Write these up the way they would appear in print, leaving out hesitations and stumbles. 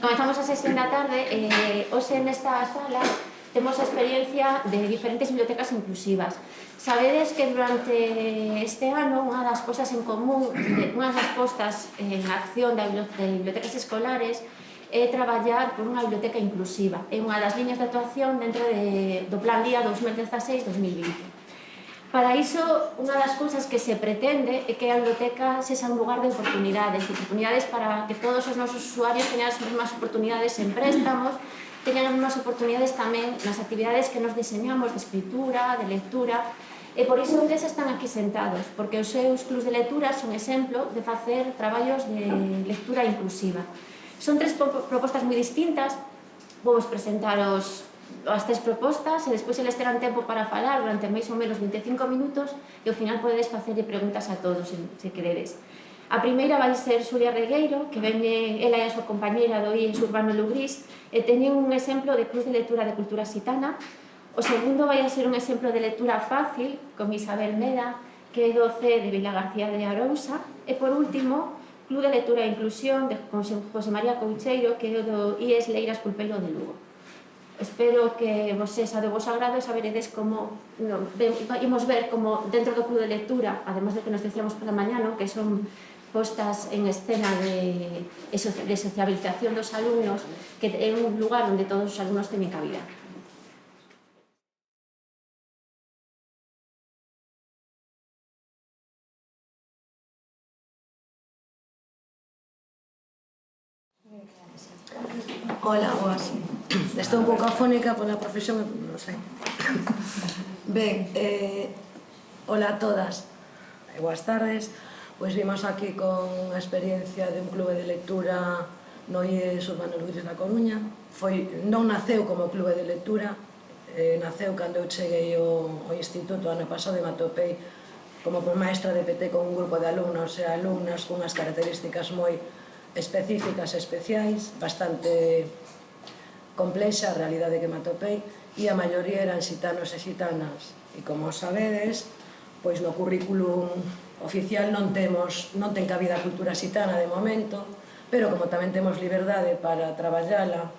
Comezamos a sesión da tarde e hoxe nesta sala temos a experiencia de diferentes bibliotecas inclusivas. Sabedes que durante este ano unha das postas en común, unha das postas en acción de bibliotecas escolares é traballar por unha biblioteca inclusiva. É unha das liñas de actuación dentro do Plan Día 2016-2020. Para iso, unha das cousas que se pretende é que a biblioteca sexa un lugar de oportunidades para que todos os nosos usuarios teñan as mesmas oportunidades en préstamos, teñan as mesmas oportunidades tamén nas actividades que nos diseñamos de escritura, de lectura, e por iso eles están aquí sentados, porque os seus clubs de lectura son exemplo de facer traballos de lectura inclusiva. Son tres propostas moi distintas, vamos presentaros as tres propostas e despois eles terán tempo para falar durante máis ou menos 25 minutos e ao final podedes facerlle preguntas a todos se queredes. A primeira vai ser Xulia Regueiro, que veñe ela e a súa compañeira do IES Urbano Lugrís e teñen un exemplo de club de lectura de cultura xitana. O segundo vai a ser un exemplo de lectura fácil con Isabel Meda, que é do C de Vila García de Arousa, e por último Club de Lectura e Inclusión con José María Coucheiro, que é do IES Leiras Pulpeiro de Lugo. Espero que vos sexa do vosso agrado e saberedes como imos ver como dentro do club de lectura, además de que nos decíamos pola mañá, que son postas en escena de sociabilización dos alumnos, que é un lugar onde todos os alumnos teñen cabida. Hola, boas. Estou un pouco afónica pola profesión, non sei. Ben, hola a todas. Boas tardes. Pois vimos aquí con a experiencia de un clube de lectura no IES Urbano Lugrís da Coruña. Non naceu como clube de lectura, naceu cando eu cheguei ao instituto ano pasado e me atopei como maestra de PT con un grupo de alumnos e alumnas con unhas características moi específicas e especiais, bastante complexa a realidade que me atopei, e a maioría eran xitanos e xitanas. E como sabedes, pois no currículum oficial non ten cabida a cultura xitana de momento, pero como tamén temos liberdade para traballala,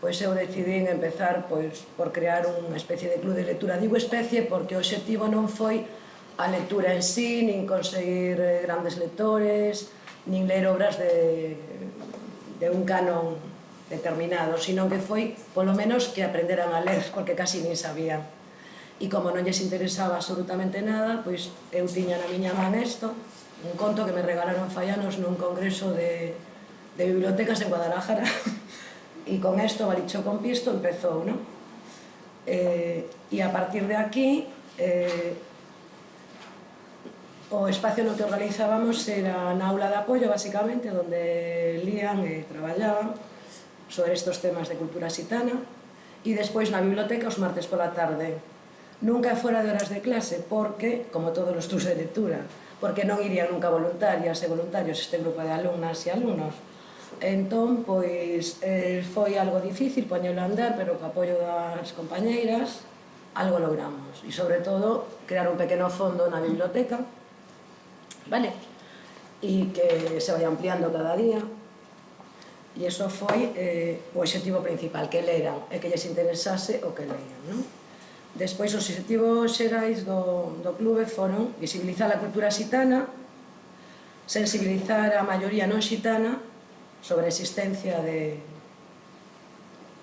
pois eu decidín empezar por crear unha especie de club de lectura. Digo especie porque o obxectivo non foi a lectura en sí, nin conseguir grandes lectores, nin ler obras de un canon determinado, sino que foi, polo menos, que aprenderan a ler, porque casi nin sabían. E como non lles interesaba absolutamente nada, pois eu tiña na miña man isto, un conto que me regalaron fai anos nun congreso de bibliotecas en Guadalajara, e con isto, Balicho con Pisto, empezou, non? E a partir de aquí, o espacio no que organizábamos era na aula de apoio, basicamente, onde lían e traballaban sobre estes temas de cultura xitana, e despois na biblioteca os martes pola tarde. Nunca fora de horas de clase, porque, como todos os clubs de lectura, porque non irían nunca voluntarias e voluntarios este grupo de alumnas e alumnos. Entón, pois, foi algo difícil poñelo a andar, pero co apoio das compañeiras, algo logramos. E, sobre todo, crear un pequeno fondo na biblioteca, vale? E que se vai ampliando cada día. E iso foi o obxectivo principal, que leran e que lles interesase o que leían, non? Despois, os obxectivos xerais do clube foron visibilizar a cultura xitana, sensibilizar a maioría non xitana sobre a existencia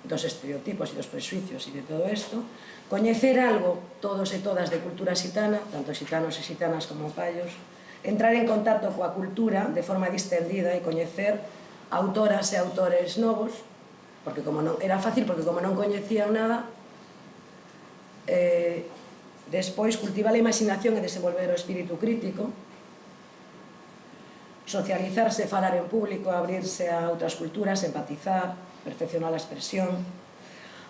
dos estereotipos e dos prejuicios e de todo isto, coñecer algo, todos e todas, de cultura xitana, tanto xitanos e xitanas como paios, entrar en contacto coa cultura de forma distendida e coñecer autoras e autores novos, porque como non era fácil, porque como non coñecían nada, despois cultivar a imaginación e desenvolver o espírito crítico, socializarse, falar en público, abrirse a outras culturas, empatizar, perfeccionar a expresión,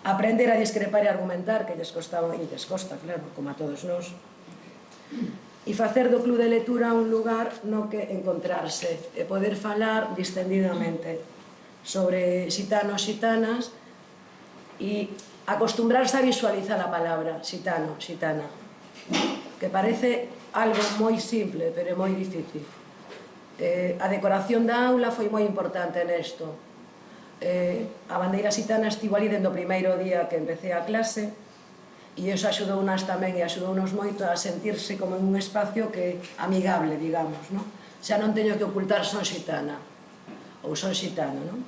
aprender a discrepar e argumentar, que lles costaba, e lles costa, claro, como a todos nós, e facer do club de lectura un lugar no que encontrarse e poder falar distendidamente sobre xitanos, xitanas e acostumbrarse a visualizar a palabra xitano, xitana, que parece algo moi simple, pero é moi difícil. A decoración da aula foi moi importante nesto. a bandeira xitana estivo ali dende o primeiro día que empecé a clase, e iso axudounas tamén e axudounos moito a sentirse como en un espacio que amigable, digamos, non? Xa non teño que ocultar son xitana, ou son xitano, non?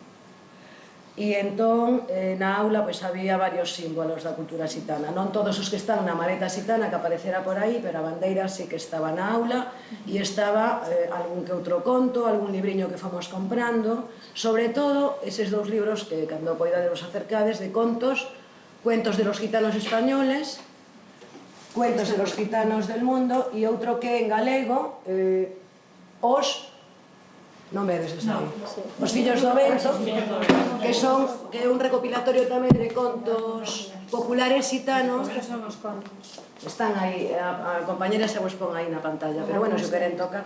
E entón, na aula, pois había varios símbolos da cultura xitana. Non todos os que están na maleta xitana que aparecera por aí, pero a bandeira sí que estaba na aula e estaba algún que outro conto, algún libriño que fomos comprando, sobre todo eses dous libros que cando poidades vos acercades de contos, Cuentos de los gitanos españoles, Cuentos de los gitanos del mundo, e outro que en galego, Os... non vedes esa aí? Os fillos do vento, que é un recopilatorio tamén de contos populares xitanos. Están aí, a compañera se vos pon aí na pantalla, pero bueno, se queren tocar.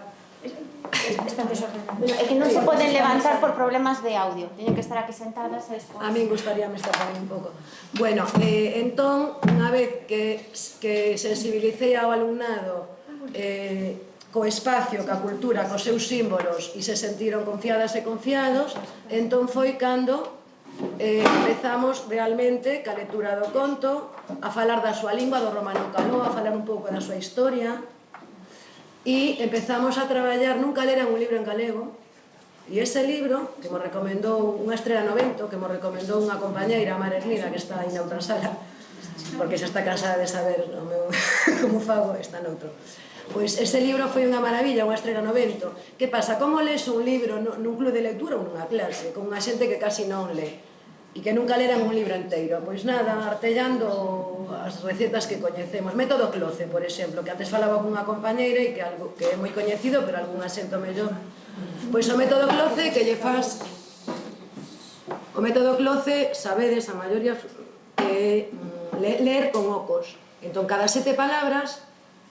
Están desordenados. É que non se poden levantar por problemas de audio, teñen que estar aquí sentadas e despois... A min gustaríame estar aí un pouco. Bueno, entón, unha vez que sensibilicei ao alumnado co espacio, ca cultura, cos seus símbolos e se sentiron confiadas e confiados, entón foi cando empezamos realmente ca lectura do conto, a falar da súa lingua, do romano caló, a falar un pouco da súa historia, e empezamos a traballar, nunca leran un libro en galego, e ese libro, que me recomendou unha estrela no vento, que me recomendou unha compañeira, Mar Ermida, que está aí na outra sala, porque xa está cansada de saber como fago, está noutro. Pois ese libro foi unha maravilla, unha estrela no vento. Que pasa? Como lees un libro nun club de lectura ou nunha clase, con unha xente que casi non lee, e que nunca leran un libro inteiro? Pois nada, artellando as recetas que coñecemos. Método Cloce, por exemplo, que antes falaba cunha compañeira e que é moi coñecido, pero algún asento mellor. Pois o método Cloce que lle faz... O método Cloce, sabedes, a maioría, é ler con ocos. Entón, cada 7 palabras,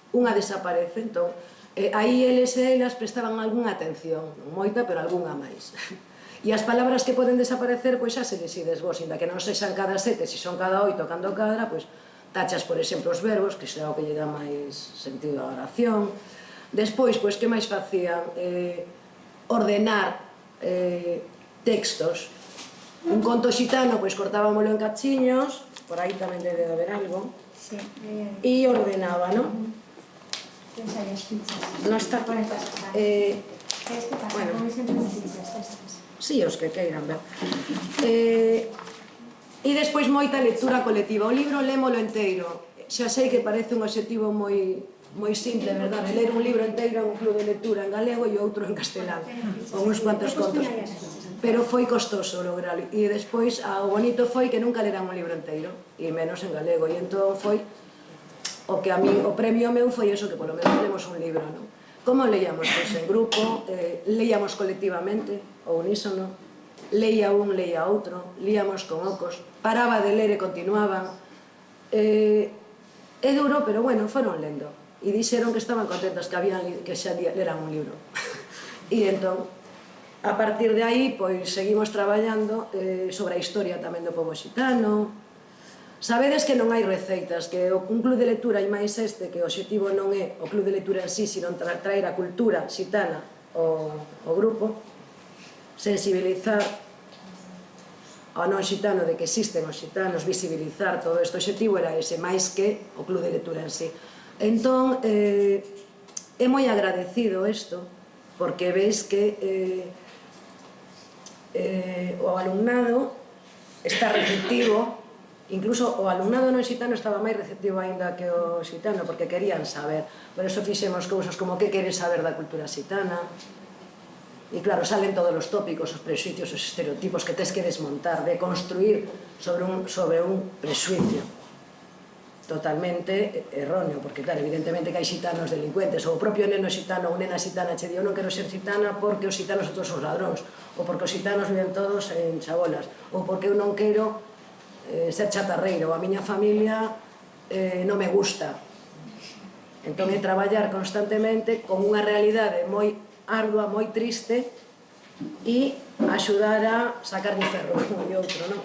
unha desaparece. Entón, aí eles e elas prestaban algunha atención, non moita, pero algunha máis. E as palabras que poden desaparecer, pois xa se decides vos, inda que non sexan cada 7, se son cada 8, cando cadra, pois tachas, por exemplo, os verbos, que será o que lle dá máis sentido á oración. Despois, pois, que máis facían? Ordenar textos. Un conto xitano, pois cortábamolo en cachiños, por aí tamén debe de haber algo, e ordenaba, non? Non está... Bueno, sí, os que queiran ver. E despois moita lectura colectiva. O libro lémolo enteiro. Xa sei que parece un obxectivo moi simple, verdade? Ler un libro enteiro en un club de lectura en galego e outro en castelán, con uns cuantos contos. Pero foi costoso lograrlo. E despois, o bonito foi que nunca leran un libro enteiro, e menos en galego. E entón foi... O que a mí, o premio meu foi eso, que polo menos lemos un libro, non? Como leíamos? Pois en grupo, leíamos colectivamente, o unísono, leía un, leía outro, líamos con ocos, paraba de ler e continuaban. É duro, pero bueno, foron lendo. E dixeron que estaban contentos que xa leran un libro. E entón, a partir de aí, pois seguimos traballando sobre a historia tamén do pobo xitano. Sabedes que non hai receitas, que un club de lectura e máis este, que o obxectivo non é o club de lectura en sí, sino traer a cultura xitana ao grupo, sensibilizar ao non xitano de que existen os xitanos, visibilizar todo este obxectivo era ese, máis que o club de lectura en sí. Entón, é moi agradecido isto, porque veis que o alumnado está receptivo. Incluso o alumnado non xitano estaba máis receptivo aínda que o xitano, porque querían saber. Por eso fixemos cousas como que queres saber da cultura xitana. E claro, salen todos os tópicos, os prexuicios, os estereotipos que tes que desmontar, de construir sobre un prexuicio totalmente erróneo, porque claro, evidentemente que hai xitanos delincuentes, ou o propio neno xitano ou nena xitana che di eu non quero ser xitana porque os xitanos son todos os ladróns, ou porque os xitanos viven todos en chabolas, ou porque eu non quero ser chatarreiro, a miña familia non me gusta. Entón é traballar constantemente con unha realidade moi ardua, moi triste, e axudar a sacar de ferro un e outro, non?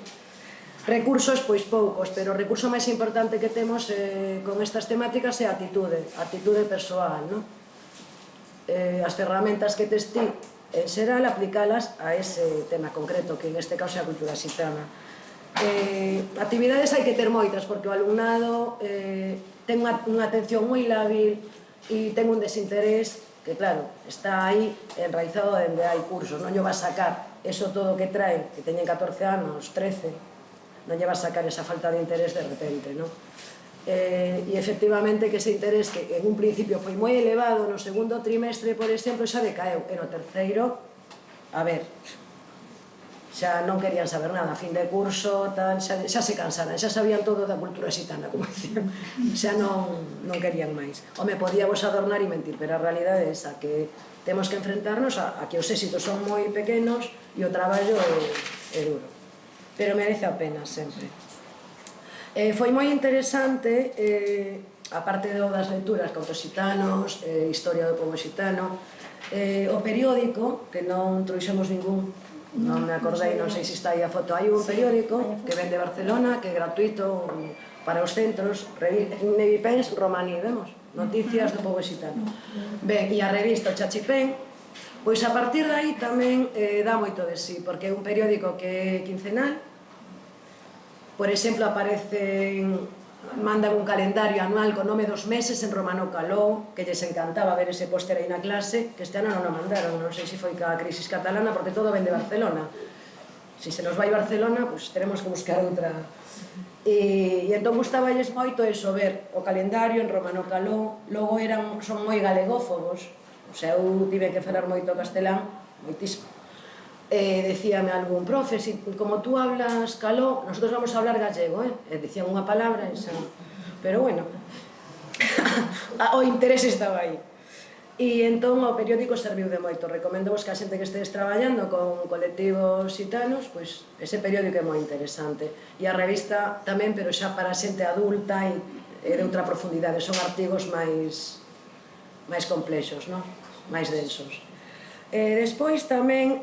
Recursos, pois poucos, pero o recurso máis importante que temos con estas temáticas é a actitude persoal, non? As ferramentas que tes ti en xeral, aplicalas a ese tema concreto, que en este caso é a cultura xitana. Actividades hai que ter moitas, porque o alumnado ten unha atención moi lábil e ten un desinterés que, claro, está aí enraizado dende hai cursos, non lle vas sacar eso todo que traen, que teñen 14 anos, 13, non lle vas sacar esa falta de interés de repente, non? E efectivamente que ese interés que en un principio foi moi elevado no segundo trimestre, por exemplo, xa decaeu, e no terceiro, a ver, xa non querían saber nada, a fin de curso, tal, xa se cansaran, xa sabían todo da cultura xitana, como dicían, xa non querían máis. Home, podíamos adornar e mentir, pero a realidade é esa, que temos que enfrentarnos a que os éxitos son moi pequenos e o traballo é duro, pero merece a pena sempre. Foi moi interesante, aparte das lecturas contos xitanos, historia do pobo xitano, o periódico, que non trouxemos ningún, non me acordei, non sei se está aí a foto, hai un periódico que ven de Barcelona, que é gratuito para os centros, Nevipens Romaní, vemos? Noticias do pobo xitano. Ben, e a revista Chachipén, pois a partir de aí tamén dá moito de sí, porque é un periódico que é quincenal. Por exemplo, mandan un calendario anual con nome dos meses en romano caló, que lles encantaba ver ese póster aí na clase, que este ano non o mandaron, non sei se foi ca crisis catalana, porque todo ven de Barcelona. Se nos vai Barcelona, pois teremos que buscar outra. E entón gustaballes moito eso, ver o calendario en romano caló, logo son moi galegófobos, o sea, eu tive que falar moito castelán, moitísimo. Decíame algún profe, como tú hablas caló, nosotros vamos a hablar gallego, dicían unha palabra, pero bueno, o interés estaba aí. E entón o periódico serviu de moito. Recomendo vos que a xente que estedes traballando con colectivos xitanos, pois ese periódico é moi interesante. E a revista tamén, pero xa para xente adulta e de outra profundidade, son artigos máis complexos, máis densos. Despois tamén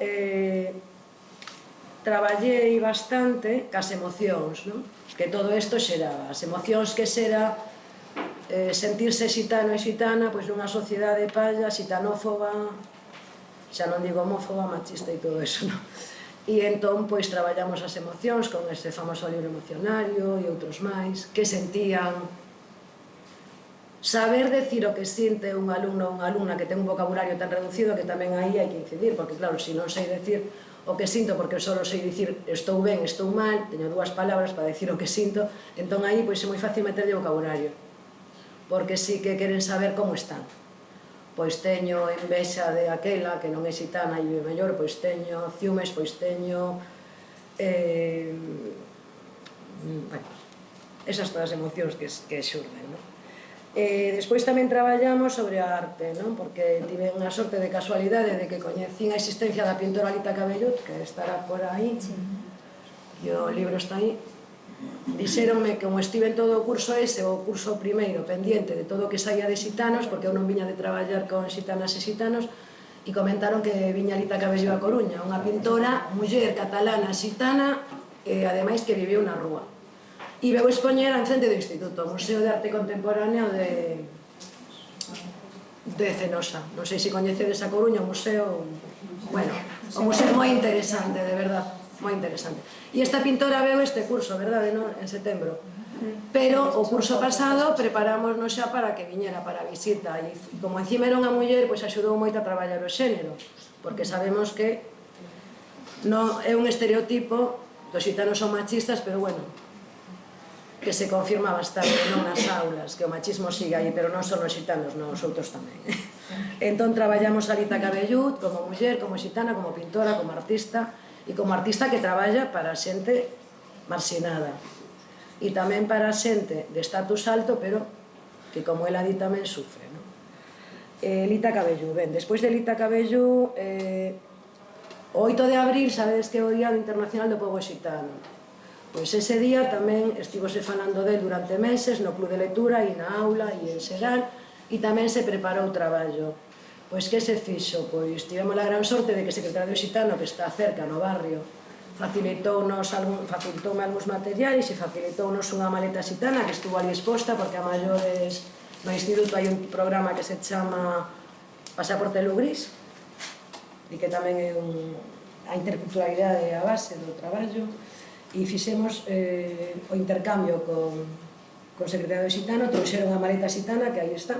traballei bastante cas emocións, que todo isto xeraba. As emocións que xera sentirse xitano e xitana nunha sociedade palla, xitanófoba, xa non digo homófoba, machista e todo eso. E entón traballamos as emocións con este famoso libro emocionario e outros máis, que sentían. Saber decir o que sinte un alumno ou unha alumna que ten un vocabulario tan reducido que tamén aí hai que incidir, porque claro, se non sei decir o que sinto porque só sei dicir estou ben, estou mal, teño dúas palabras para decir o que sinto, entón aí é moi fácil meterlle vocabulario, porque sí que queren saber como están. Pois teño envexa de aquela que non é xitana e vive mellor, pois teño ciumes, pois teño esas todas as emocións que xurden, non? Despois tamén traballamos sobre a arte, porque tive unha sorte de casualidade de que coñecín a existencia da pintora Lita Cabellut, que estará por aí, e o libro está aí. Dixéronme que como estive en todo o curso ese, o curso primeiro, pendiente de todo o que saía de xitanos, porque eu non viña de traballar con xitanas e xitanos, e comentaron que viña Lita Cabellut a Coruña, unha pintora, muller catalana xitana, e ademais que viviu na rúa. E veu expoñer en frente do Instituto, o Museo de Arte Contemporáneo de Cenosa. Non sei se coñecedes a Coruña, o museo... Bueno, o museo é moi interesante, de verdad, moi interesante. E esta pintora veu este curso, verdade, en setembro. Pero o curso pasado preparámonos xa para que viñera para a visita. E como encima era unha muller, pois axudou moito a traballar o xénero, porque sabemos que non é un estereotipo, os xitanos son machistas, pero bueno, que se confirma bastante nas aulas, que o machismo sigue aí, pero non son os xitanos, non, os outros tamén. Entón traballamos a Lita Cabellut como muller, como xitana, como pintora, como artista, e como artista que traballa para a xente marxinada. E tamén para a xente de estatus alto, pero que, como ela di, tamén sufre. Lita Cabellut, ben, despois de Lita Cabellut, o 8 de abril, sabedes que é o Día Internacional do Pobo Xitano. Pois ese día tamén estivose falando del durante meses no club de lectura e na aula e en xeral, e tamén se preparou traballo. Pois que se fixo? Pois tivemos a gran sorte de que o Secretario Xitano, que está cerca no barrio, facilitoume algúns materiais e facilitounos unha maleta xitana que estuvo ali exposta, porque a maiores no instituto hai un programa que se chama Pasaporte Lugris, e que tamén é a interculturalidade é a base do traballo, e fixemos o intercambio con secretariado xitano, trouxeron a maleta xitana, que aí está,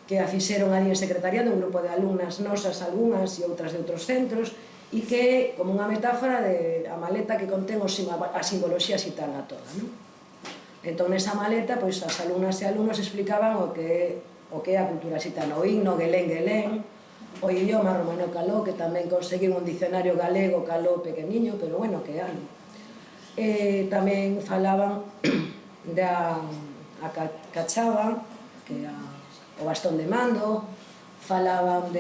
que a fixeron ali en secretariado, un grupo de alumnas nosas, algunhas e outras de outros centros, e que é como unha metáfora de a maleta que contén a simboloxía xitana toda, non? Entón, nesa maleta, pois, as alumnas e alumnos explicaban o que é a cultura xitana, o himno Guelén, o idioma romano caló, que tamén conseguín un dicionario galego caló pequeniño, pero bueno, que é algo. Tamén falaban da cachava, que é o bastón de mando, falaban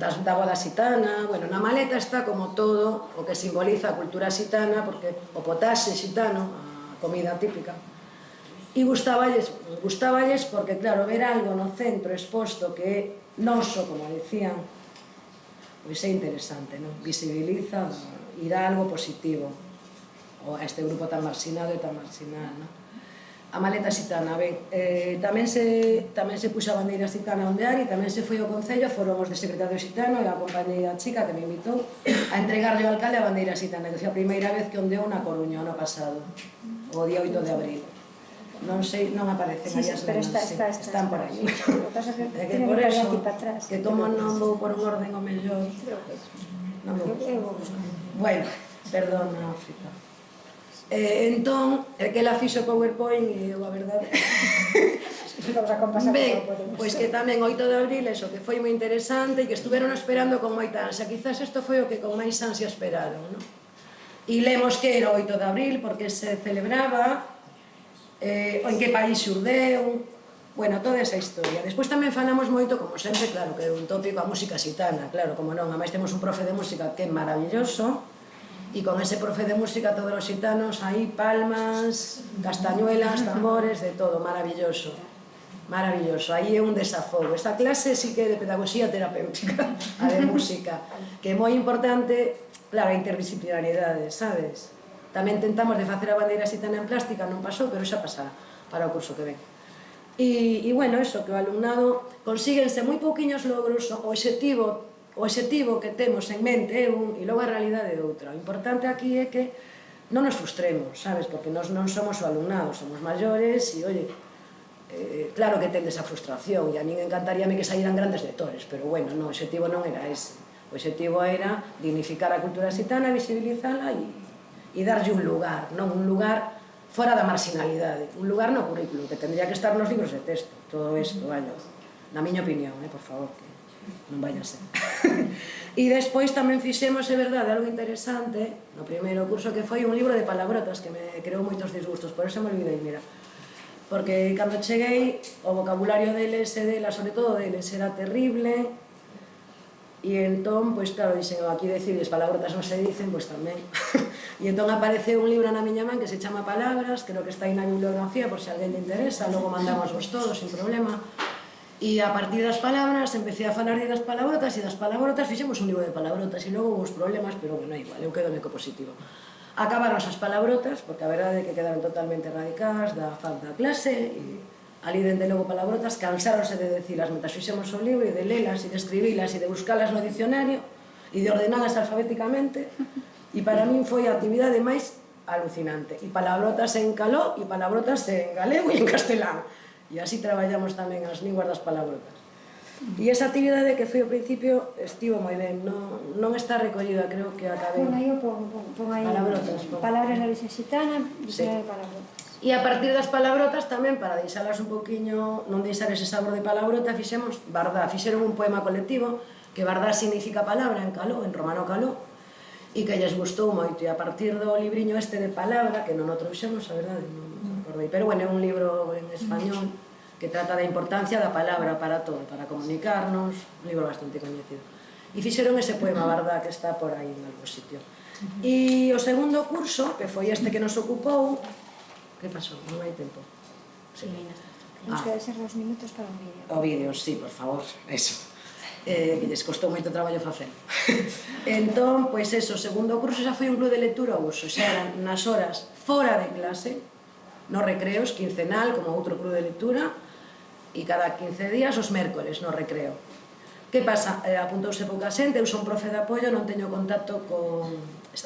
da boda xitana. Bueno, na maleta está como todo o que simboliza a cultura xitana, porque o potaxe xitano, a comida típica, e gustáballes porque, claro, ver algo no centro exposto que é noso, como decían, pois é interesante, non? Visibiliza e dá algo positivo a este grupo tan marxinado e tan marxinal, non? A maleta xitana, ben, tamén se puxa a bandeira xitana a ondear, e tamén se foi ao Concello, foron os de secretario xitano, e a compañeira chica que me invitou a entregarle ao alcalde a bandeira xitana, que foi a primeira vez que ondeou na Coruña, ano pasado, o día 8 de abril. Non sei, non aparecen aí as nenas, están por aí. É que por eso, que como non vou por un orden o mellor, non vou buscar. Bueno, perdona, África. Entón, é que ela fixo PowerPoint e eu, a verdade... Ben, pois que tamén 8 de abril, eso, que foi moi interesante e que estuveron esperando con moita ansia. Quizás isto foi o que con máis ansia esperaron, non? E lemos que era 8 de abril porque se celebraba, en que país xurdeu, bueno, toda esa historia. Despois tamén falamos moito, como sempre, claro, que é un tópico a música xitana, claro, como non, ademais temos un profe de música que é maravilloso, e con ese profe de música todos os xitanos, aí palmas, castañuelas, tambores, de todo, maravilloso. Maravilloso, aí é un desafogo. Esta clase sí que é de pedagogía terapéutica, a de música, que é moi importante, claro, a interdisciplinariedade, sabes? Tamén tentamos de facer a bandeira xitana en plástica, non pasou, pero xa pasará para o curso que ven. E bueno, eso, que o alumnado consíguense moi pouquiños logros, o obxectivo que temos en mente é un, e logo a realidade é outra. O importante aquí é que non nos frustremos, sabes? Porque nós non somos o alumnado, somos maiores e, oye, claro que tende esa frustración, e a min encantaríame que saíran grandes lectores, pero bueno, o obxectivo non era ese. O obxectivo era dignificar a cultura xitana, visibilizala e darlle un lugar, non un lugar fora da marxinalidade, un lugar no currículo, que tendría que estar nos libros de texto, todo isto, vaya, na miña opinión, por favor, que non vaya a ser. E despois tamén fixemos, é verdade, algo interesante, no primeiro curso, que foi un libro de palabrotas, que me creou moitos disgustos, por eso me olvidei, mira, porque cando cheguei, o vocabulario deles e delas, sobre todo deles, era terrible. E entón, pois claro, dixen, aquí decides, palabrotas non se dicen, pois tamén. E entón apareceu un libro na miña man que se chama Palabras, creo que está aí na bibliografía, por se alguén lle interesa, logo mandamos vos todos, sin problema. E a partir das palabras, empecé a falar das palabrotas, e das palabrotas fixemos un libro de palabrotas, e logo houve problemas, pero bueno, igual, eu quedo co positivo. Acabaron as palabrotas, porque a verdade é que quedaron totalmente erradicadas da faz da clase, e ali dende logo palabrotas, cansáronse de decilas mentre fixemos o libro, e de lelas, e de escribilas, e de buscalas no dicionario, e de ordenalas alfabéticamente, e para min foi a actividade máis alucinante. E palabrotas en caló, e palabrotas en galego e en castelán. E así traballamos tamén as linguas das palabrotas. E esa actividade que foi ao principio estivo moi ben, non está recollida, creo que acabei. Pon aí palabras da orixe xitana, diccionario de palabrotas. E a partir das palabrotas tamén, para deixalas un poquinho, non deixar ese sabor de palabrota, fixemos Bardá, fixeron un poema colectivo, que Bardá significa palabra en caló, en romano caló, e que lles gustou moito, e a partir do libriño este de palabra, que non o trouxemos, a verdade, non me acordei, pero bueno, é un libro en español que trata da importancia da palabra para todo, para comunicarnos, un libro bastante coñecido. E fixeron ese poema Bardá, que está por aí en algún sitio. E o segundo curso, que foi este que nos ocupou, que pasou? Non hai tempo? Sí. Temos que deixar 2 minutos para o vídeo. O vídeo, sí, por favor, eso. Que lles costou moito traballo facer. Entón, pois eso, o segundo curso xa foi un club de lectura ao uso, xa eran nas horas fora de clase, nos recreos, quincenal, como outro club de lectura, e cada 15 días os mércores no recreo. Que pasa? Apuntouse pouca xente, eu son profe de apoio, non teño contacto con...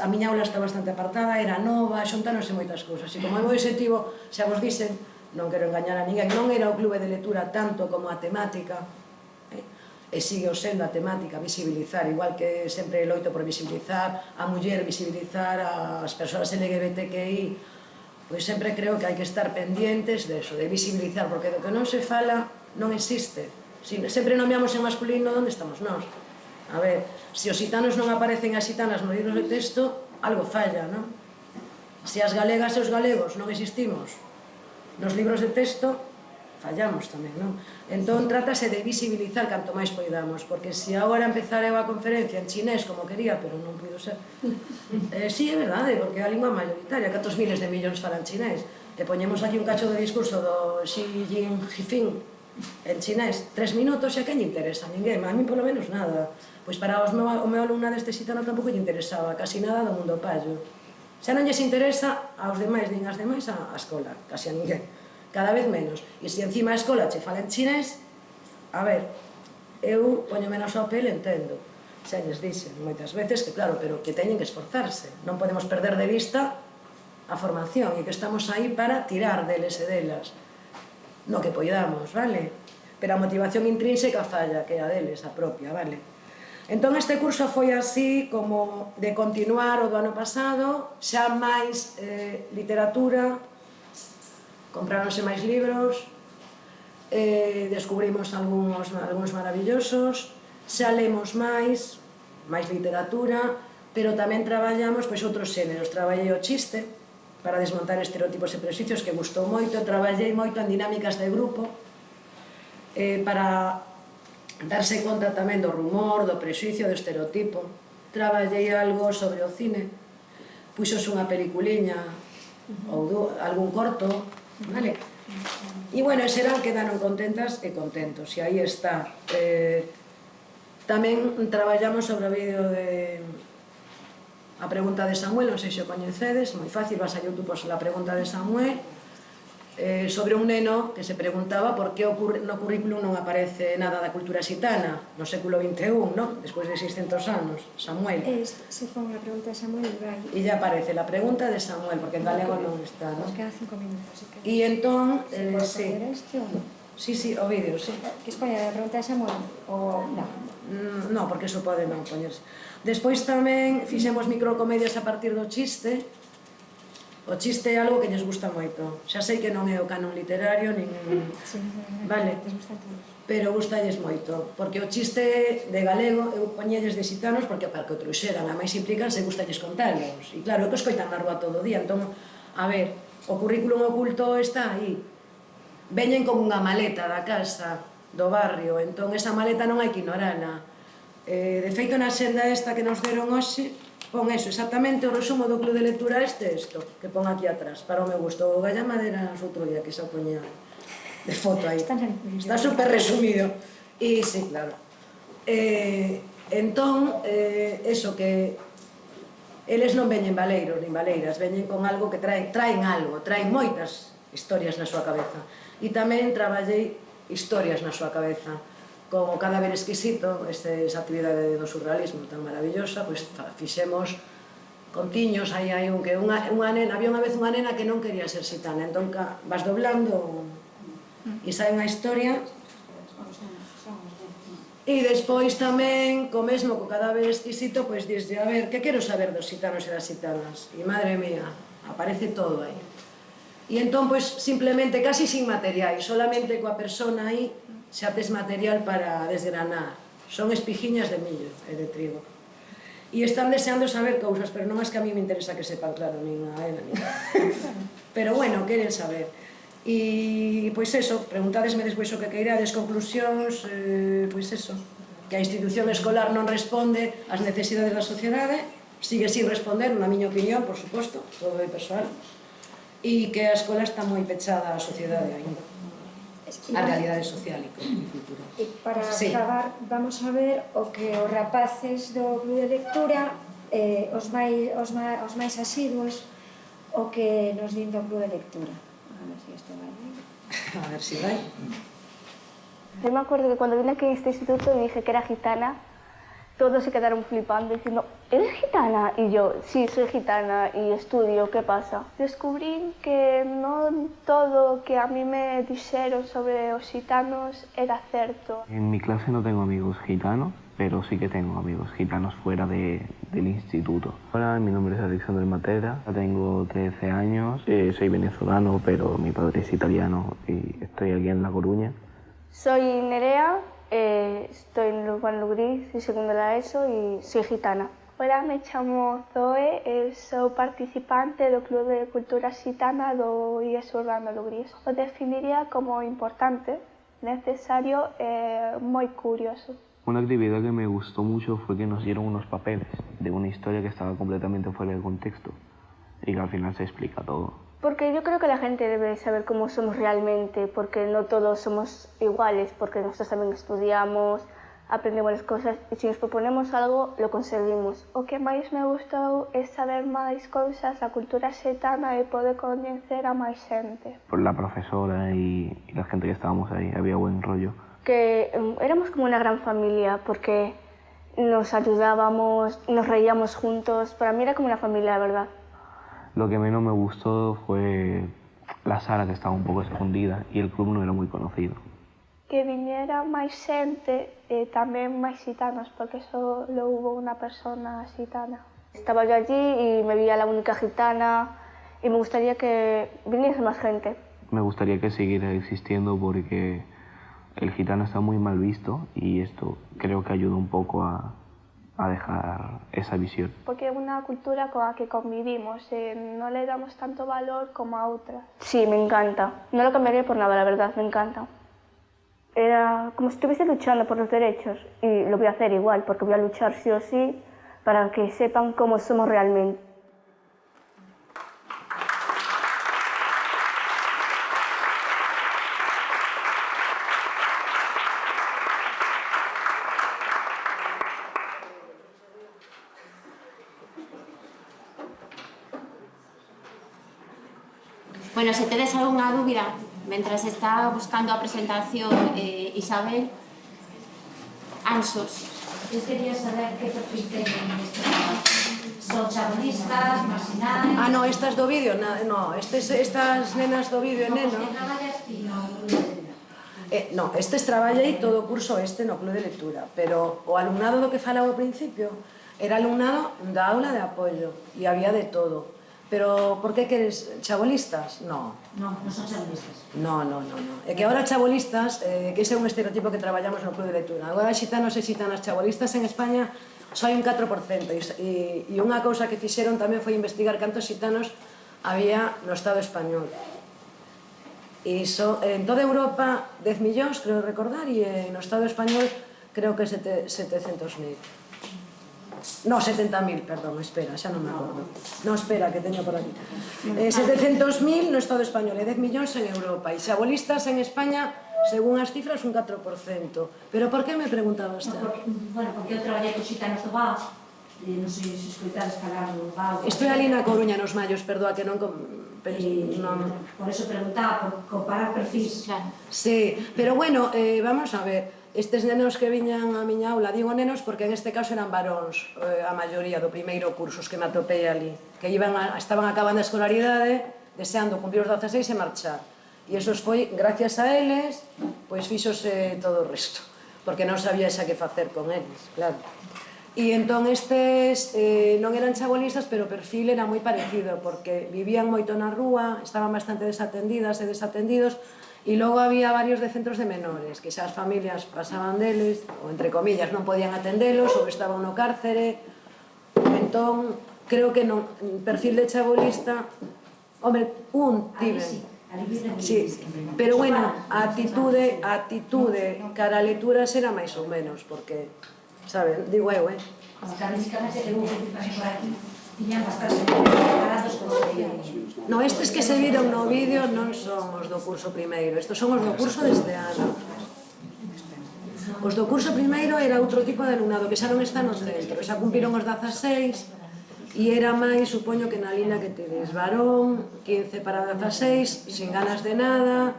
A miña aula está bastante apartada, era nova, xuntáronse moitas cousas. E como é moi objetivo, xa vos dixen, non quero engañar a ninguén, non era o clube de lectura tanto como a temática, e sigue sendo a temática, visibilizar, igual que sempre loito por visibilizar a muller, visibilizar as persoas LGBTQI, pois sempre creo que hai que estar pendientes de eso, de visibilizar, porque do que non se fala non existe. Sempre nomeamos en masculino, onde estamos nós? A ver, se os xitanos non aparecen as xitanas nos libros de texto, algo falla, non? Se as galegas e os galegos non existimos nos libros de texto, fallamos tamén, non? Entón, trátase de visibilizar canto máis poidamos, porque se agora empezar eu a conferencia en chinés, como quería, pero non puido ser, sí, é verdade, porque é a lingua mayoritaria, cantos miles de millóns falan chinés, e poñemos aquí un cacho de discurso do Xi Jinping en chinés, 3 minutos, e a quen lle interesa? Ninguén, a mí polo menos nada. Pois para o meu alumna deste xitano tampouco lle interesaba, casi nada do mundo pallo. Xa non lles interesa aos demais, nin as demais a escola, casi a ninguén. Cada vez menos. E se encima a escola che fala en chinés, a ver, eu poño menos ao pel, entendo. Xa lles dixen moitas veces que claro, pero que teñen que esforzarse. Non podemos perder de vista a formación e que estamos aí para tirar deles e delas. No que poidamos, vale? Pero a motivación intrínseca falla, que é a deles, a propia, vale? Entón este curso foi así como de continuar o do ano pasado, xa máis literatura, compráronse máis libros, descubrimos algúns maravillosos, xa lemos máis literatura, pero tamén traballamos outros xéneros. Traballei o chiste, para desmontar estereotipos e prexuicios, que gustou moito. Traballei moito en dinámicas de grupo, para darse conta tamén do rumor, do prexuicio, do estereotipo. Traballei algo sobre o cine, puxos unha peliculiña ou algún corto, vale? E, bueno, en xeral quedaron contentas e contentos, e aí está. Tamén traballamos sobre o vídeo de... A pregunta de Samuel, non sei se o coñecedes, moi fácil, vas a YouTube, pois a pregunta de Samuel, sobre un neno que se preguntaba por que no currículum non aparece nada da cultura xitana no século XXI, non? Despois de 600 anos, Samuel. Se foi unha pregunta de Samuel Ibai. E ya aparece la pregunta de Samuel, porque en galego non está, non? Nos quedan 5 minutos. E entón, sí. Este ou non? Sí, o vídeo, sí. Que espoña a pregunta de Samuel ou non? Non, porque iso pode non poñerse. Despois tamén fixemos microcomedias a partir do chiste. O chiste é algo que lles gusta moito. Xa sei que non é o canon literario, nin... Vale, pero gustalles moito. Porque o chiste de galego eu poñelles de xitanos porque para que o trouxeran, a máis implicanse, gustalles contalos. E claro, é que os coitan na rúa todo o día. Entón, a ver, o currículum oculto está aí. Veñen con unha maleta da casa, do barrio, entón esa maleta non hai que ignorala. De feito, na senda esta que nos deron hoxe, pon eso, exactamente o resumo do club de lectura isto, que pon aquí atrás, para o meu gusto. O Galla Madera outro día que xa poñía de foto aí. Está super resumido. E sí, claro. Entón, eso que eles non veñen baleiros nin baleiras, veñen con algo que traen algo, traen moitas historias na súa cabeza. E tamén traballei historias na súa cabeza. Como Cadáver exquisito, esa actividade do surrealismo tan maravillosa, pois fixemos contiños, aí hai un que había unha vez unha nena que non quería ser xitana, entón vas doblando e sai unha historia. E despois tamén, co mesmo, co Cadáver exquisito, pois dixlle, a ver, que quero saber dos xitanos e das xitanas? E madre mía, aparece todo aí. E entón, pois, simplemente, casi sin material, solamente coa persona aí, xa tes material para desgranar. Son espijiñas de millo e de trigo. E están deseando saber cousas, pero non é que a mí me interesa que sepan, claro, nin a ela, nin a... Pero, bueno, queren saber. E, pois eso, preguntadesme despois o que queirades, conclusións, pois eso, que a institución escolar non responde ás necesidades da sociedade, sigue sin responder, na miña opinión, por suposto, todo é persoal, e que a escola está moi pechada á sociedade ainda, a realidade social e cultura. E para acabar, vamos a ver o que os rapaces do club de lectura, os máis asiduos, o que nos din do club de lectura. A ver se isto vai. A ver se vai. Yo me acuerdo que cuando vine aquí a este instituto y dije que era gitana, todos se quedaron flipando diciendo, ¿eres gitana? Y yo, sí, soy gitana y estudio, ¿qué pasa? Descubrí que no todo que a mí me dijeron sobre los gitanos era cierto. En mi clase no tengo amigos gitanos, pero sí que tengo amigos gitanos fuera del instituto. Hola, mi nombre es Alexander Matera, tengo 13 años, soy venezolano, pero mi padre es italiano y estoy aquí en La Coruña. Soy Nerea, estoy en Juan Lugris, soy segundo de la ESO y soy gitana. Hola, me llamo Zoe, soy participante del Club de Cultura Gitana do IES Urbano Lugris. Lo definiría como importante, necesario, muy curioso. Una actividad que me gustó mucho fue que nos dieron unos papeles de una historia que estaba completamente fuera de contexto y que al final se explica todo. Porque yo creo que la gente debe saber cómo somos realmente, porque no todos somos iguales, porque nosotros también estudiamos, aprendemos las cosas y si nos proponemos algo, lo conseguimos. O que máis me gustou é saber máis cousas da cultura xetana e poder coñecer a máis xente. Por la profesora y la gente que estábamos ahí, había buen rollo. Que éramos como una gran familia, porque nos ayudábamos, nos reíamos juntos, para mí era como una familia, la verdad. Lo que menos me gustó fue la sala que estaba un poco escondida y el club no era muy conocido. Que viniera máis xente e tamén máis xitanos, porque solo hubo una persona xitana. Estaba yo allí y me veía la única gitana y me gustaría que viniese más gente. Me gustaría que siguiera existiendo porque el gitano está muy mal visto y esto creo que ayuda un poco a dejar esa visión. Porque es una cultura con la que convivimos, no le damos tanto valor como a otras. Sí, me encanta. No lo cambiaría por nada, la verdad, me encanta. Era como si estuviese luchando por los derechos y lo voy a hacer igual, porque voy a luchar sí o sí para que sepan cómo somos realmente. Bueno, se tedes algunha dúbida, mentras está buscando a presentación Isabel, ansos. Eu quería saber que perfil teñen neste traballo. Son chabolistas, marginais... Ah, no, estas do vídeo, no, estas nenas do vídeo e neno... Como que traballas ti no Club de Lectura? No, estes traballei todo o curso este no Club de Lectura, pero o alumnado do que falaba ao principio era alumnado da aula de apoio e había de todo. Pero por que queres chabolistas? No. Non, non son chabolistas. No. É que agora chabolistas, que ese é un estereotipo que traballamos no Club de Lectura. Agora xitanos e xitanas chabolistas en España só hai un 4%. E unha cousa que fixeron tamén foi investigar cantos xitanos había no Estado español. E en toda Europa 10 millóns, creo recordar, e no Estado español creo que 700.000. No, 70.000, perdón, espera, xa non me acordo. No, espera, que teño por aquí. 700.000 no Estado español e 10 millóns en Europa. E chabolistas en España, según as cifras, un 4%. Pero por que me preguntabas? Bueno, porque eu traballei con xitanos do BAO, non sei se escoitades falar do BAO. Estou ali na Coruña nos Mallos, perdoa que non... Por eso preguntaba, por comparar perfis. Claro. Sí, pero bueno, vamos a ver. Estes nenos que viñan á miña aula, digo nenos porque en este caso eran varóns, a maioría do primeiro curso que me atopei ali, que estaban acabando a escolaridade, deseando cumplir os 16 e marchar. E esos foi, gracias a eles, pois fixose todo o resto, porque non sabía xa que facer con eles, claro. E entón estes non eran chabolistas, pero o perfil era moi parecido, porque vivían moito na rúa, estaban bastante desatendidas e desatendidos, e logo había varios de centros de menores, que xa as familias pasaban deles, ou entre comillas non podían atendelos, ou estaban no cárcere. Entón, creo que non, perfil de chabolista, hombre, un tiven. Sí, pero bueno, a actitude cara a lectura será máis ou menos, porque, sabe, digo eu, Estadísticamente, eu que pasei por aquí, tiñan bastante preparados como se... No, estes que se viron no vídeo non son os do curso primeiro, estes son os do curso deste ano. Os do curso primeiro era outro tipo de alumnado que xa non está no centro, xa cumpriron os 16 e era máis, supoño que na línea que tedes, varón, 15 para 16, sin ganas de nada,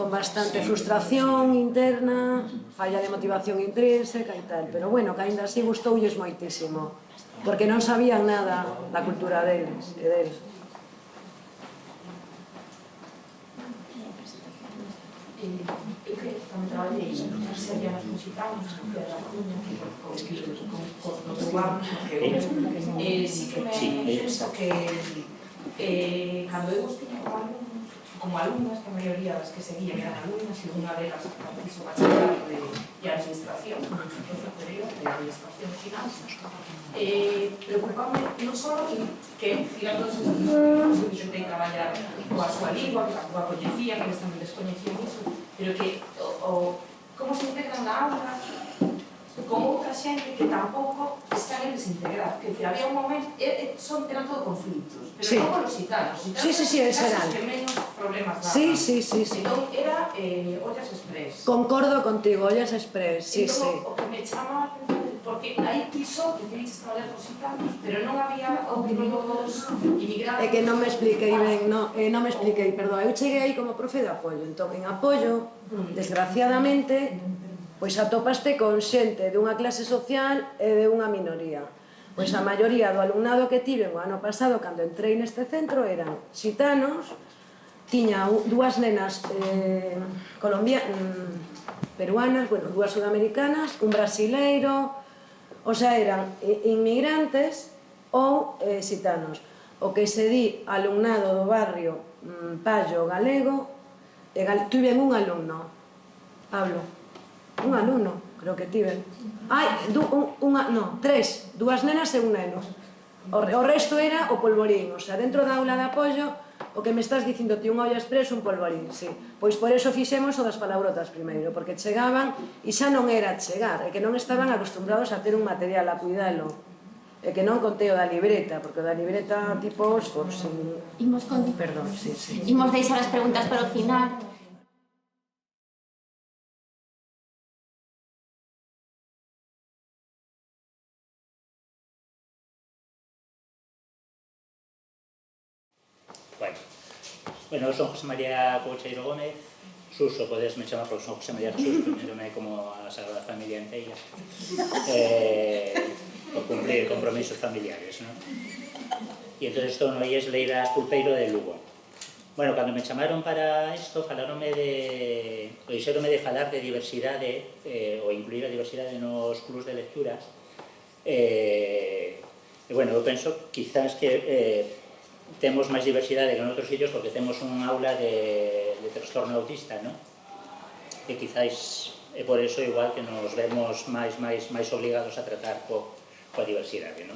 con bastante frustración interna, falla de motivación intrínseca e tal, pero bueno, que ainda así gustoulles moitísimo, porque non sabían nada da cultura deles e deles. Eu que tamén traballei nas series musicales, de la Coruña, con os lugares, sí que me penso que cando eu os tiña como alumnas, que a maioría das que seguían eran alumnas, e unha delas hizo bachillerato de administración, superior de administración final, preocupame non só que tiran todos esos estudios, eu intentei traballar coa súa lingua, que a coñecían, que eles tamén descoñecían iso, pero que como se integran na aula con outra xente que tampouco están eles integrados, que decir, había un momento, eran todo conflitos, pero non con os gitanos, casos que menos problemas daban. Entón era ollas express. Concordo contigo, ollas express, sí. O que me chamaba a atención, porque aí quiso que queriches traballar con gitanos, pero non había outros inmigrantes. É que non me expliquei ben, non me expliquei, perdón, eu cheguei aí como profe de apoio, entón en apoio, desgraciadamente, pois atopaste con xente dunha clase social e de unha minoría. Pois a maioría do alumnado que tive o ano pasado, cando entrei neste centro, eran xitanos, tiña dúas nenas peruanas, bueno, dúas sudamericanas, un brasileiro, o sea, eran inmigrantes ou xitanos. O que se di alumnado do barrio pallo galego, tuve un alumno, Pablo, un alumno, creo que tiven. Tres, dúas nenas e un neno. O resto era o polvorín, o sea, dentro da aula de apoio, o que me estás dicindo ti unha olla express, un polvorín, sí. Pois por eso fixemos o das palabrotas primeiro, porque chegaban e xa non era chegar, é que non estaban acostumbrados a ter un material, a cuidalo. É que non contei o da libreta, porque o da libreta tipo Oxford, perdón, sí. Imos deixar as preguntas para o final. Bueno, eu son José María Coucheiro Gómez, Suso, podesme chamar porque son José María Jesús, primeirome como a Sagrada Familia enteira, por cumplir compromisos familiares, non? E entón estou no IES Leiras Pulpeiro de Lugo. Bueno, cando me chamaron para isto, dixéronme de falar de diversidade, ou incluir a diversidade nos clubs de lectura, e, bueno, eu penso, quizás que temos máis diversidade que en outros sitios porque temos un aula de trastorno autista, non? E quizás é por eso igual que nos vemos máis obligados a tratar coa diversidade, non?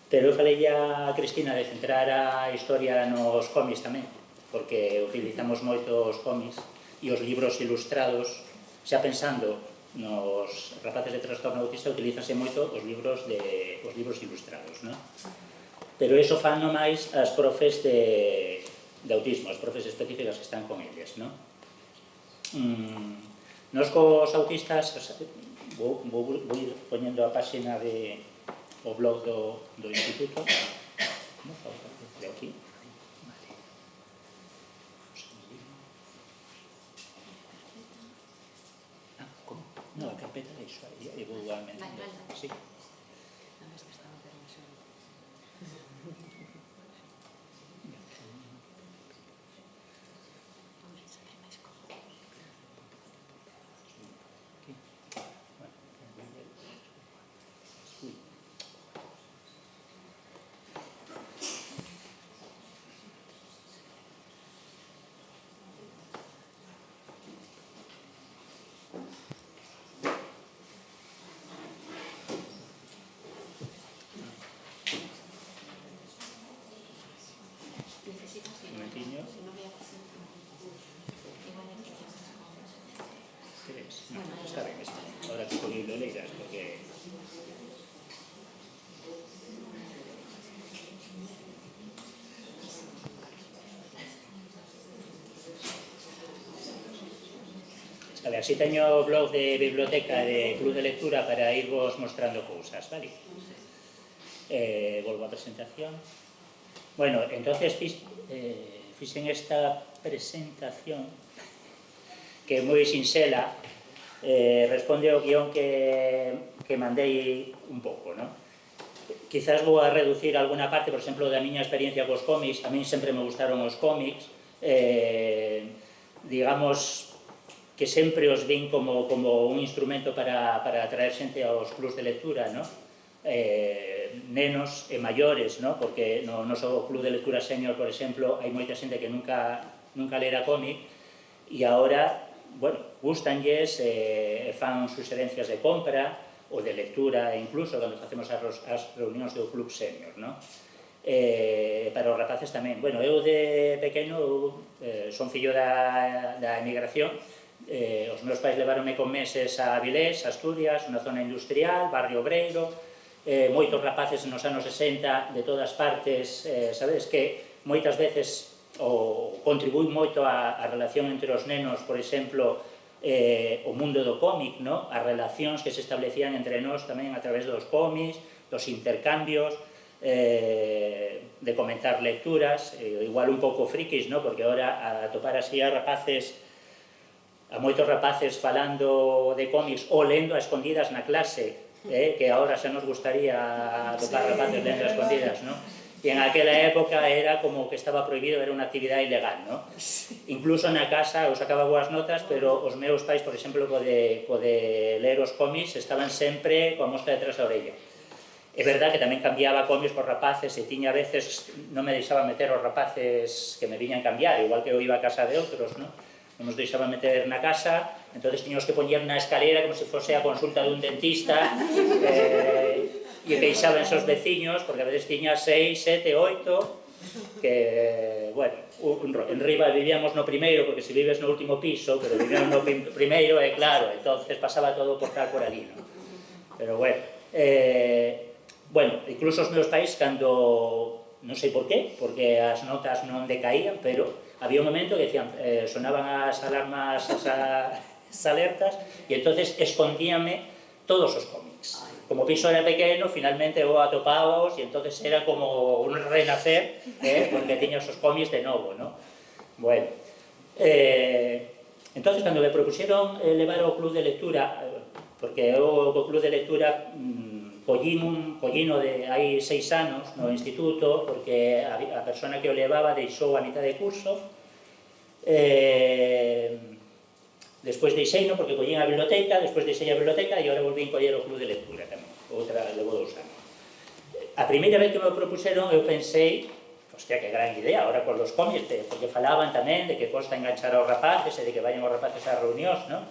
Pero eu falei a Cristina de centrar a historia nos cómics tamén, porque utilizamos moito os cómics e os libros ilustrados, xa pensando nos rapaces de trastorno autista utilízanse moito os libros ilustrados, non? Pero iso fanno máis as profes de autismo, as profes específicas que están con eles, non? Nos cos autistas, vou ir poñendo a páxina o blog do instituto, como falta de aquí? No, a carpeta de iso, igualmente. Sí. Está ben, ahora que escolí lo leiras, porque... A ver, si teño blog de biblioteca de club de lectura para irvos mostrando cousas, vale? Volvo a presentación. Bueno, entonces fixen esta presentación que é moi sinxela, responde ao guión que mandei un pouco, non? Quizás vou a reducir alguna parte, por exemplo, da miña experiencia cos cómics. A mí sempre me gustaron os cómics, digamos que sempre os vin como un instrumento para atraer xente aos clubs de lectura, non? Nenos e maiores, non? Porque no noso club de lectura senior, por exemplo, hai moita xente que nunca lera cómic e agora, bueno, gustanlles, fan suxerencias de compra ou de lectura, incluso cando facemos as reunións do club senior, non? Para os rapaces tamén. Bueno, eu de pequeno son fillo da emigración. Os meus pais levaronme con meses a Avilés, a Asturias, unha zona industrial, barrio obreiro, moitos rapaces nos anos 60 de todas partes, sabedes que moitas veces contribui moito a relación entre os nenos, por exemplo, o mundo do cómic, as relacións que se establecían entre nós tamén a través dos cómics, dos intercambios, de comentar lecturas, igual un pouco frikis, porque agora a topar así a moitos rapaces falando de cómics ou lendo a escondidas na clase, que agora xa nos gustaría topar rapaces lendo a escondidas, non? E en aquela época era como que estaba prohibido, era unha actividade ilegal, non? Incluso na casa eu sacaba boas notas, pero os meus pais, por exemplo, co de ler os cómics, estaban sempre coa mosca detrás da orella. É verdad que tamén cambiaba cómics por rapaces e tiña veces, non me deixaba meter os rapaces que me viñan cambiar, igual que eu iba a casa de outros, non? Non nos deixaba meter na casa, entón tiñamos que poñer na escalera como se fose a consulta dun dentista, e queixaban os veciños, porque a veces tiña 6, 7, 8, que, bueno, en Riba vivíamos no primeiro, porque se vives no último piso, pero vivíamos no primeiro, e claro, entonces pasaba todo por tal por ali, non? Pero bueno, incluso os meus pais, cando, non sei por qué, porque as notas non decaían, pero había un momento que decían, sonaban as alarmas, as alertas, e entonces escondíame todos os cómics. Como o piso era pequeno, finalmente eu atopábaos, e entonces era como un renacer, porque tiñas os cómics de novo, non? Bueno, entonces, cando me propuxeron levar ao club de lectura, porque eu o club de lectura collino de hai 6 anos no instituto, porque a persona que o levaba deixou a mitad de curso, despois deixeino porque collín a biblioteca, despois deixei a biblioteca e agora volví a coller o club de lectura tamén, outra levou 2 anos. A primeira vez que me propuseron eu pensei, hostia, que gran idea, ahora con los cómics, porque falaban tamén de que costa enganchar aos rapaces e de que vayan os rapaces ás reunións, non?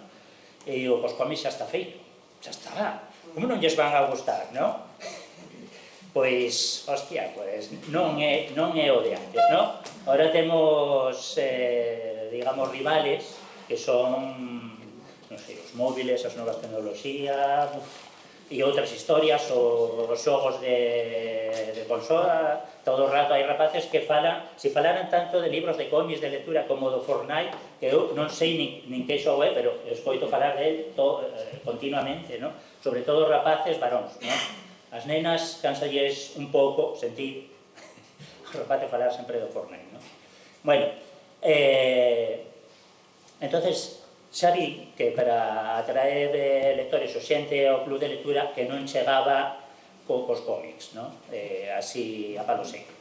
E digo, os cómics xa está feito, xa está, como non lles van a gustar, non? Pois, hostia, non é o de antes, non? Ahora temos, digamos, rivales que son, non sei, os móviles, as novas tecnoloxías e outras historias, os xogos de consola. Todo o rato hai rapaces que falan, se falaran tanto de libros de cómics, de lectura, como do Fortnite, que eu non sei nin que xogo é, pero escoito falar del continuamente, non? Sobre todo rapaces varóns, non? As nenas cansalles un pouco sentir os rapaces falar sempre do Fortnite, non? Bueno, entonces xa vi que para atraer lectores ou xente ao club de lectura que non chegaba cos cómics, non? Así a palo seco.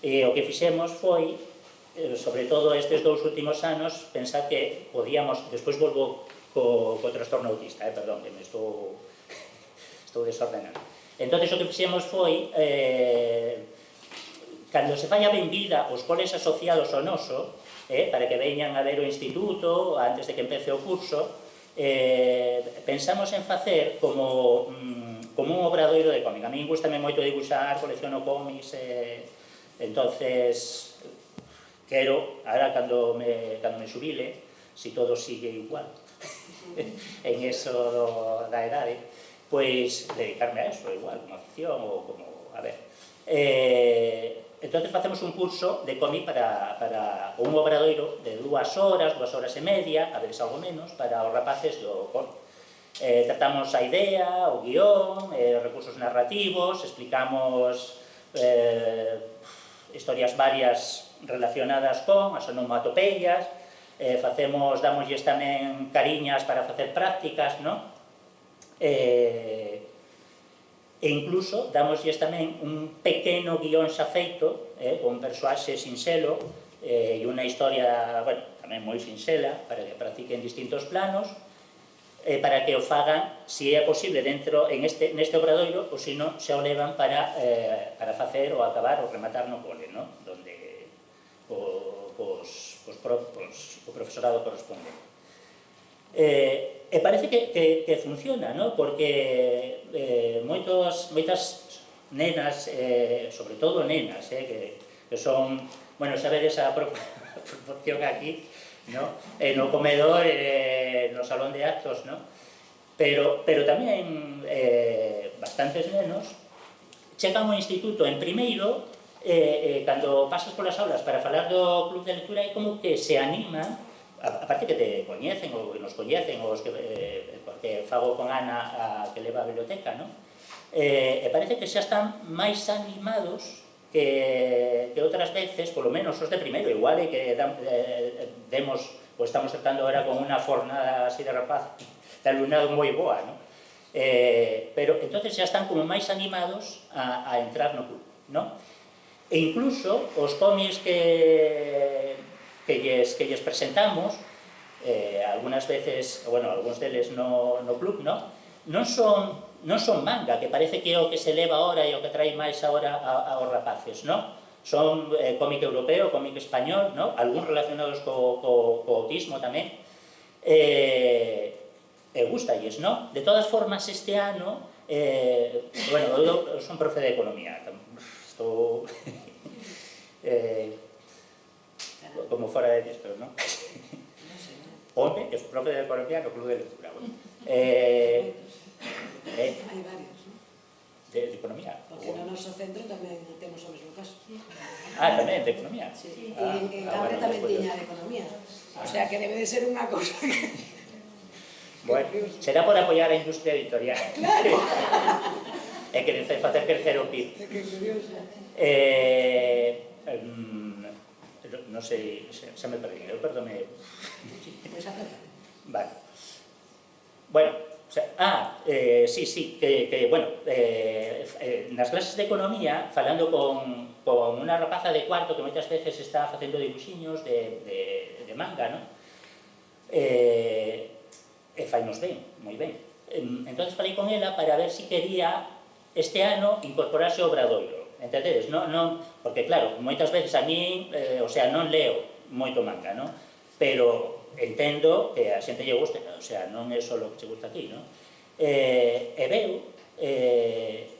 E o que fixemos foi, sobre todo estes 2 últimos anos, pensar que podíamos, despois volvo co trastorno autista, perdón, que me estou desordenando. Entón, o que fixemos foi, cando se fai a benvida os coles asociados ao noso, para que veñan a ver o instituto antes de que empece o curso, pensamos en facer como un obradoiro de cómic. A mí gustame moito dibuixar, colecciono cómics, entonces quero, ahora cando me xubile, si todo sigue igual en eso da edade, pois dedicarme a eso igual, como afición ou como, a ver, entonces facemos un curso de cómic para un obradoiro de 2 horas, 2 horas e media, a veces algo menos, para os rapaces do cómic. Tratamos a idea, o guión, recursos narrativos, explicamos historias varias relacionadas con as onomatopeias, damosles tamén cariñas para facer prácticas, non? E incluso damosles tamén un pequeno guión xa feito, con persoaxe sinxelo, e unha historia, bueno, tamén moi sinxela, para que practiquen distintos planos, para que o fagan, se é posible, neste obradoiro, ou se non, xa o levan para facer ou acabar ou rematar no cole, non? Donde o profesorado corresponde. E parece que funciona, non? Porque moitas nenas, sobre todo nenas, que son, bueno, xa vedes a proporción aquí, no comedor, no salón de actos, pero tamén bastantes nenos chegan ao instituto en primeiro, cando pasas polas aulas para falar do club de lectura, é como que se animan, aparte que te coñecen ou que nos coñecen, porque fago con Ana que leva a biblioteca, e parece que xa están máis animados que outras veces, polo menos os de primeiro, igual é que demos, ou estamos tratando ahora con unha fornada así de rapaz, de alumnado moi boa, pero entonces xa están como máis animados a entrar no club, e incluso os cómics que lles presentamos, algunhas veces, bueno, algúns deles no club, non son manga, que parece que é o que se leva ahora e o que trae máis ahora aos rapaces, son cómic europeo, cómic español, algúns relacionados co autismo tamén, e gustalles, De todas formas, este ano, bueno, eu son profe de economía, estou como fora de texto, Onde, que é profe de economía no club de lectura. Hai varios, de economía. Porque no noso centro tamén temos o mesmo caso. Tamén, de economía. Sí, e en Gabre tamén tiña de economía. O sea, que debe de ser unha cousa que... Bueno, será por apoiar a industria editorial. Claro. E que facer crecer o PIB. Que curioso. Non sei, xa me perdí, eu perdome. Vale. Bueno, sí, que bueno, nas clases de economía, falando con unha rapaza de cuarto que moitas veces está facendo dibuxiños de manga, e fainos ben, moi ben. Entón falei con ela para ver se quería este ano incorporarse ao obradoiro. Entendedes? Porque claro, moitas veces a mí, non leo moito manga, pero entendo que a xente lle gusta, non é só o que che gusta a ti, e veu,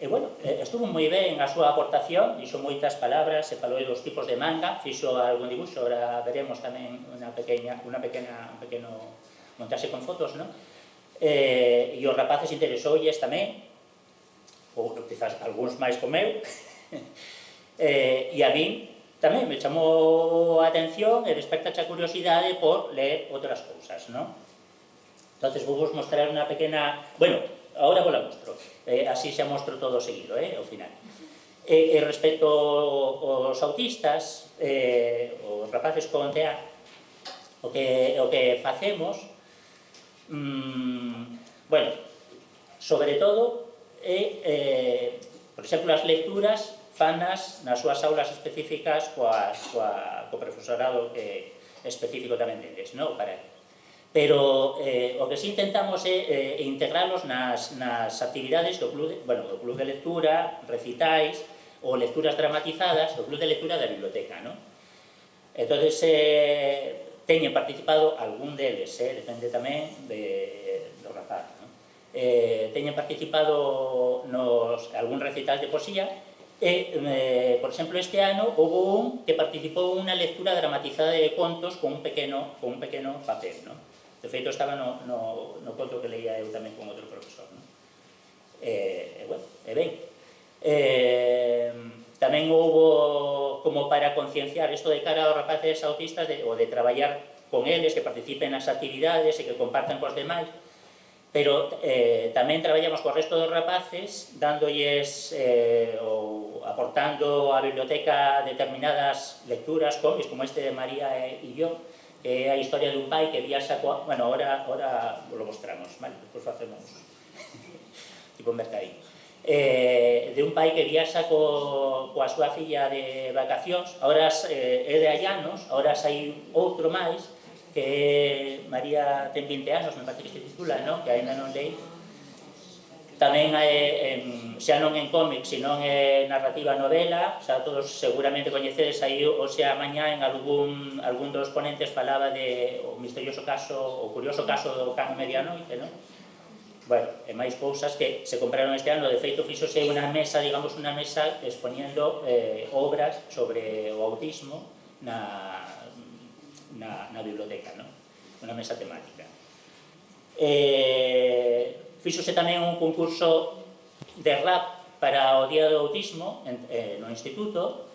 bueno, estuvo moi ben a súa aportación, dixo moitas palabras, se falou dos tipos de manga, fixo algún dibuixo, agora veremos tamén un pequeno montaxe con fotos, e os rapaces interesoulles tamén, ou quizás algúns máis como eu, e a min tamén me chamou a atención e desperta a curiosidade por ler outras cousas, Entonces vou vos mostrar unha pequena... Bueno, agora vos la mostro, así xa mostro todo seguido, ao final. E respecto aos autistas, os rapaces con TEA, o que facemos, bueno, sobre todo, por exemplo, as lecturas fanas nas súas aulas específicas co profesorado específico tamén deles, para ele. Pero o que si intentamos é integrarlos nas actividades do club de lectura, recitais ou lecturas dramatizadas do club de lectura da biblioteca, Entón, teñen participado algún deles, depende tamén do rapaz, teñen participado nos algún recital de poesía e, por exemplo, este ano houve un que participou unha lectura dramatizada de contos con un pequeno papel, De feito, estaba no conto que leía eu tamén con outro profesor, bueno, e ben. Tamén houve como para concienciar isto de cara aos rapaces autistas ou de traballar con eles, que participen nas actividades e que compartan cos demais, pero tamén traballamos co resto dos rapaces dándolles ou aportando á biblioteca determinadas lecturas, cómics, como este de María e yo, que é a historia dun pai que viaxa coa... Bueno, ahora lo mostramos, vale? Despois facemos tipo mercadillo. De un pai que viaxa coa súa filla de vacacións, ahora é de hai anos, ahora hai outro máis, que é María ten 20 anos, me parece que se titula, non? Que ainda non leí. Tamén xa non en cómic, sino en narrativa novela, xa todos seguramente coñecedes aí o xa mañá en algún dos ponentes falaba de o misterioso caso, o curioso caso do can medianoite, non? Bueno, e máis cousas que se compraron este ano, de feito fixose unha mesa, digamos, unha mesa exponiendo obras sobre o autismo na biblioteca, non? Unha mesa temática. Fixose tamén un concurso de rap para o Día do Autismo no Instituto.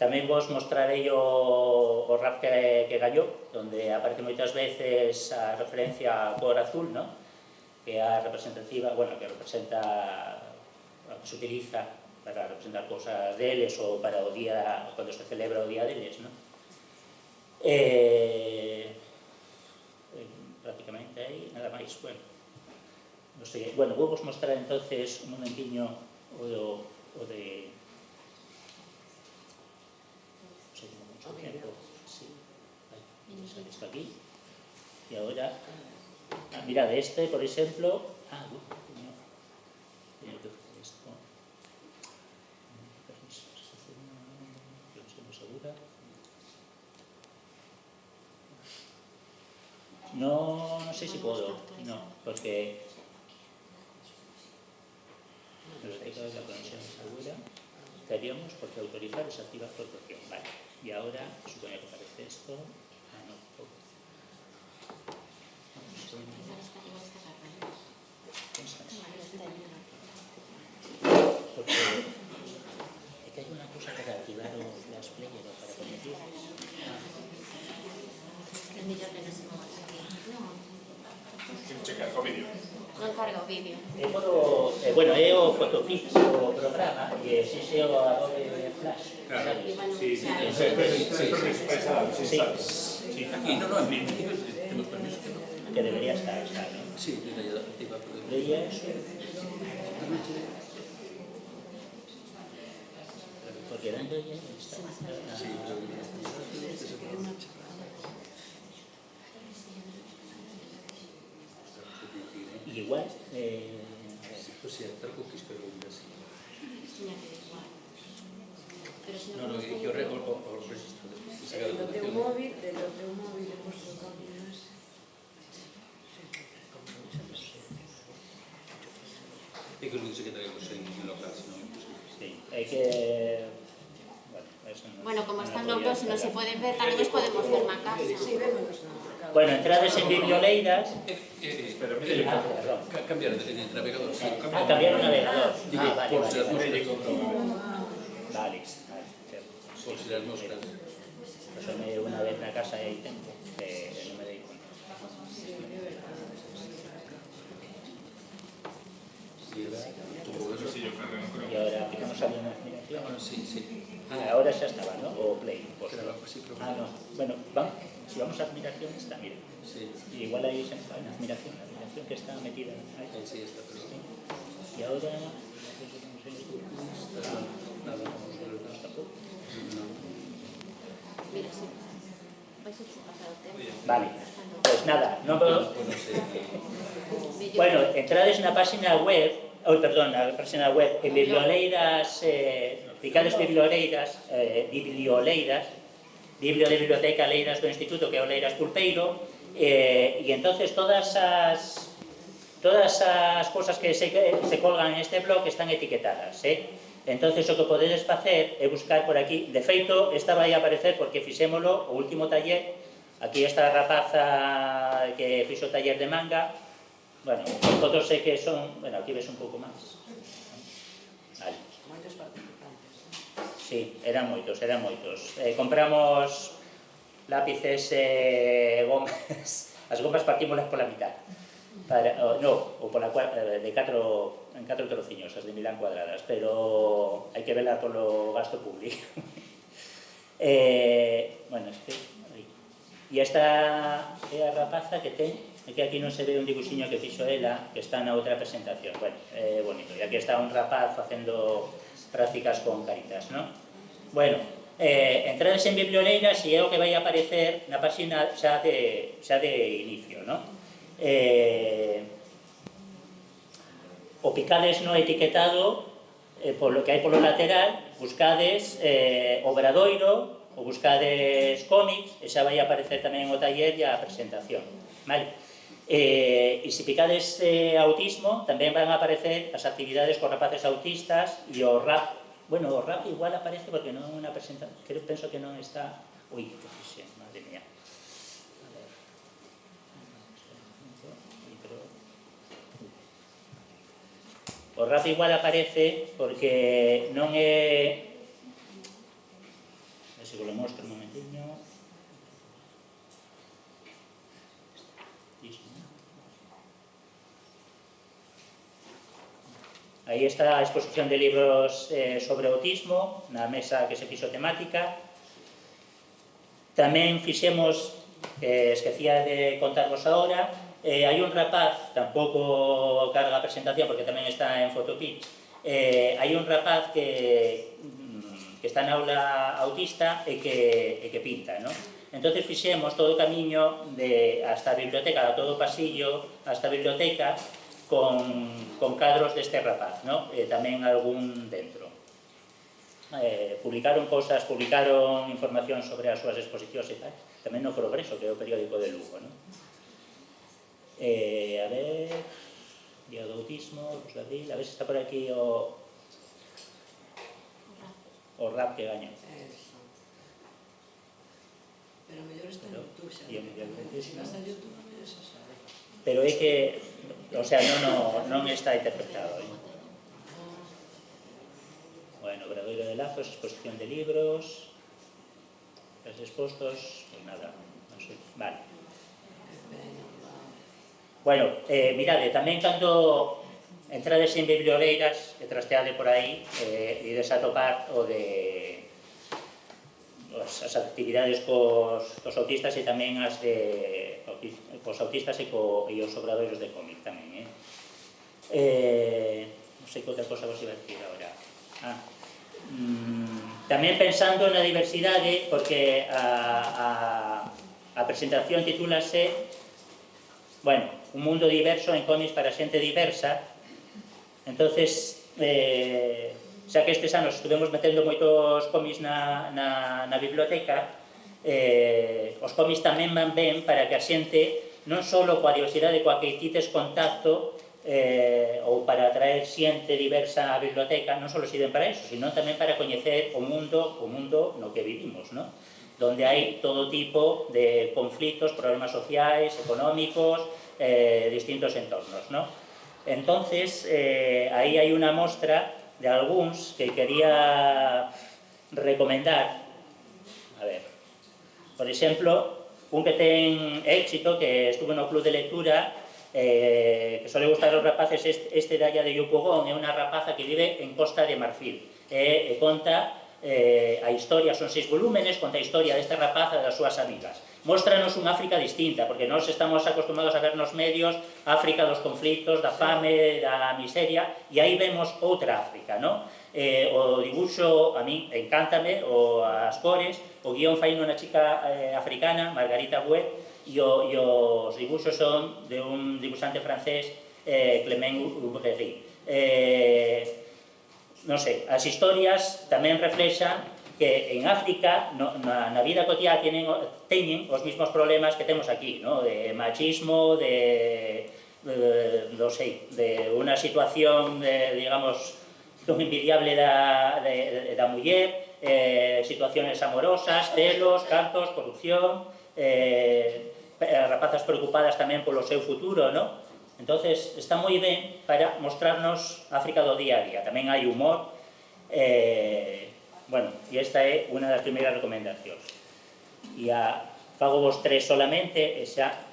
Tamén vos mostrarei o rap que gallou, onde aparece moitas veces a referencia á cor azul, non? Que é a representativa, bueno, que representa, que se utiliza para representar cousas deles ou para o día, cando se celebra o día deles, non? Prácticamente aí, nada máis, bueno. No sei, bueno, vou vos mostrar entonces un momentiño o de... Non sei, tengo mucho tiempo. Sí, está aquí. E agora, mirad, este, por exemplo... Tengo que hacer esto. Permiso, que no estoy muy segura. No sé si puedo, no, porque... Biblioteca de la conexión segura, estaríamos porque autorizar desactivar protección. Vale, y ahora supongo que aparece esto. No, porque es que hay una cosa para activar las players para conectar. Checar o vídeo. Non carga o vídeo. Bueno, é o Photopix, o programa, e exixe o Adobe Flash. Claro, sí. Aquí no, en principio tenemos permiso que no. Que debería estar, ¿no? Sí, ya activa. Leía eso. Porque era en ley está. Sí, igual, pues sí, hacer cookies, pero así. No, que o registro despois. Do teu móvil, e pois o cambias. É que os vídeos que traemos en local, non? Sí, hai que... Bueno, como están los dos y no se pueden ver, también los podemos ver en casa. Sí, vémonos. Bueno, entrades en Biblioleiras... Espera, cambiar de navegador. Cambiar o navegador. Vale. Vale, por si las moscas. Pasame unha vez na casa e hai tempo, non me dei conta. E agora aplicamos a unha admiración. Sí. Ahora xa estaba, ¿no? O play. No. Bueno, si vamos a admiración está, mira. Y igual ahí se está en admiración que está metida ahí. Sí, está, pero... Y ahora... Mira, sí. Vais a pasar el tema. Vale, pues nada, no puedo... Bueno, entrades na página web, na página web en Biblioleiras, picades Biblioleiras, Biblio de Biblioteca Leiras do Instituto, que é o Leiras Pulpeiro, e entonces todas as cosas que se colgan en este blog están etiquetadas, Entonces o que podedes facer é buscar por aquí, de feito, esta vai a aparecer porque fixémolo o último taller, aquí esta rapaza que fixo o taller de manga, bueno, fotos sei que son, bueno, aquí ves un pouco máis. Vale. Moitos participantes. Sí, eran moitos. Compramos lápices e gomas, as gomas partímolas pola mitad. ou pola de 4 trociños, as de Milán cuadradas, pero hai que velar polo gasto público. Bueno, e esta é a rapaza que ten, que aquí non se ve un dibuxiño que fixo ela, que está na outra presentación. Bueno, é bonito. E aquí está un rapaz facendo prácticas con Caritas, non? Bueno, entrades en Biblioleiras e é o que vai aparecer na páxina xa de inicio, non? O picades no etiquetado polo que hai polo lateral, buscades Obradoiro ou buscades cómics e xa vai aparecer tamén o taller e a presentación, vale? E se picades autismo tamén van a aparecer as actividades con rapaces autistas e o rap. Bueno, o rap igual aparece porque non é unha presentación, penso que non está. Ui, que fixe, madre mía. A ver. O rap igual aparece porque non é... A ver se lo mostro un momentiño. Aí está a exposición de libros sobre autismo, na mesa que se fixo temática. Tamén fixemos, esquecía de contarvos agora, hai un rapaz, tampouco carga a presentación porque tamén está en Fotopitch, hai un rapaz que está na aula autista e que pinta, non? Entón fixemos todo o camiño hasta a biblioteca, todo o pasillo hasta a biblioteca, con cadros deste rapaz, ¿no? Tamén algún dentro. Publicaron cosas, publicaron información sobre as súas exposicións e tal, tamén no Progreso, que é o periódico de Lugo, ¿no? A ver, Día do Autismo, 2 de abril, a ver se está por aquí o rap que gaña. Pero mellor está en YouTube, xa. Se vas a YouTube, mellor xa sabe. Pero é que, o sea, non está interpretado. Bueno, Obradoiro de Lazos, exposición de libros, los expostos, pues nada, non sei, vale. Bueno, mirade, tamén cando entrades en Biblioleiras e trasteade por aí, ides a topar o de as actividades cos autistas e tamén as de cos autistas e os obradoiros de cómic tamén, non sei que outra cosa vos iba a decir agora. Tamén pensando na diversidade, porque a presentación titúlase, bueno, un mundo diverso en cómics para xente diversa. Entonces, xa que estes anos estuvemos metendo moitos cómics na biblioteca, os cómics tamén van ben para que a xente, non só coa diversidade coa que tites contacto, ou para atraer xente diversa á biblioteca, non só sirven para iso, sino tamén para coñecer o mundo no que vivimos, non? Donde hai todo tipo de conflitos, problemas sociais, económicos, distintos entornos, non? Entonces, aí hai unha mostra de algúns que quería recomendar. A ver, por exemplo, un que ten éxito, que estuvo no club de lectura, que suele gustar aos rapaces, este de allá de Yopogón, é unha rapaza que vive en Costa de Marfil, e conta a historia, son 6 volúmenes, conta a historia desta rapaza e das súas amigas. Móstranos unha África distinta, porque nós estamos acostumados a ver nos medios África dos conflitos, da fame, da miseria, e aí vemos outra África, non? O dibuixo, a mí, encántame, as cores, o guión faino na chica africana, Margarita Bouet, e os dibuixos son de un dibuixante francés, Clément Ubrery. Non sei, as historias tamén reflexan que en África, na vida cotidiana, teñen os mesmos problemas que temos aquí, de machismo, de unha situación, digamos, dun envidiable da muller, situaciones amorosas, celos, cantos, corrupción, rapazas preocupadas tamén polo seu futuro, non? Entonces, está moi ben para mostrarnos África do día a día. Tamén hai humor. Bueno, e esta é unha das primeiras recomendacións. E fago vos 3 solamente.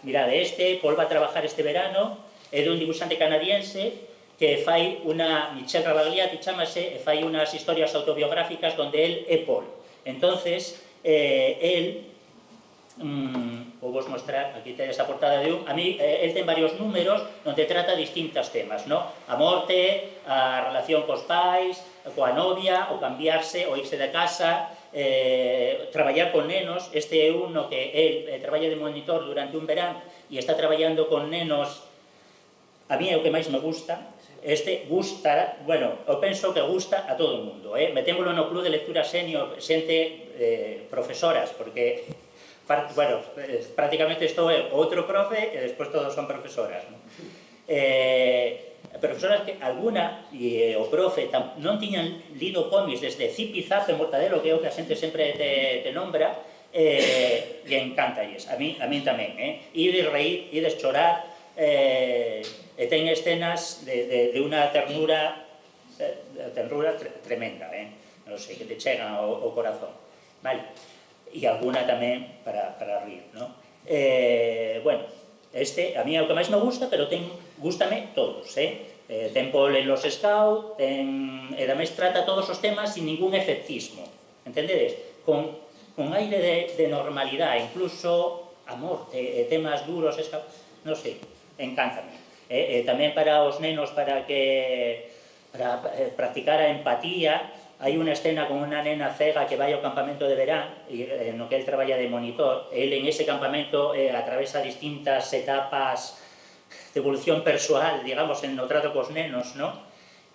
Mirade, volva a trabajar este verano, é dun dibuixante canadiense que fai unha, Michel Rabagliati chamase, e fai unhas historias autobiográficas onde el é Paul. Entonces, el, vou vos mostrar, aquí tedes a portada de un, a mí, el ten varios números onde trata distintos temas, no? A morte, a relación cos pais, coa novia, o cambiarse, o irse de casa, traballar con nenos. Este é uno que el traballa de monitor durante un verán e está traballando con nenos. A mí é o que máis me gusta. Este gusta, bueno, eu penso que gusta a todo o mundo, metémolo no club de lectura senior, xente profesoras, porque, bueno, prácticamente estou outro profe e despois todos son profesoras, non? Profesoras que alguna, e o profe, non tiñan lido cómics desde Zip e Zap e Mortadelo, que é o que a xente sempre te nombra, e encántalles, a mí tamén, ides reír, ides chorar, e ten escenas de unha ternura tremenda, non sei, que te chegan ao corazón, vale? E alguna tamén para rir, non? Bueno, este a mí é o que máis me gusta, pero gústame todos, ten Paul en los Scouts, e tamén trata todos os temas sin ningún efectismo, entendedes? Con aire de normalidade, incluso a morte, temas duros, non sei, encántame. Tamén para os nenos, para practicar a empatía, hai unha escena con unha nena cega que vai ao campamento de verán, no que el traballa de monitor. El en ese campamento atravesa distintas etapas de evolución persoal, digamos, no trato cos nenos, non?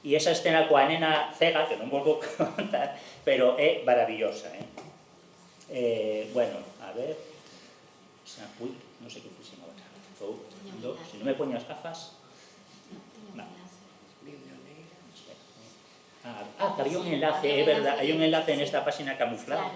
E esa escena coa nena cega, que non volvo a contar, pero é maravillosa. Bueno, a ver... Ui, non sei que fixen agora. Se non me poño as gafas... que había un enlace, é verdad, hai un enlace nesta página camuflada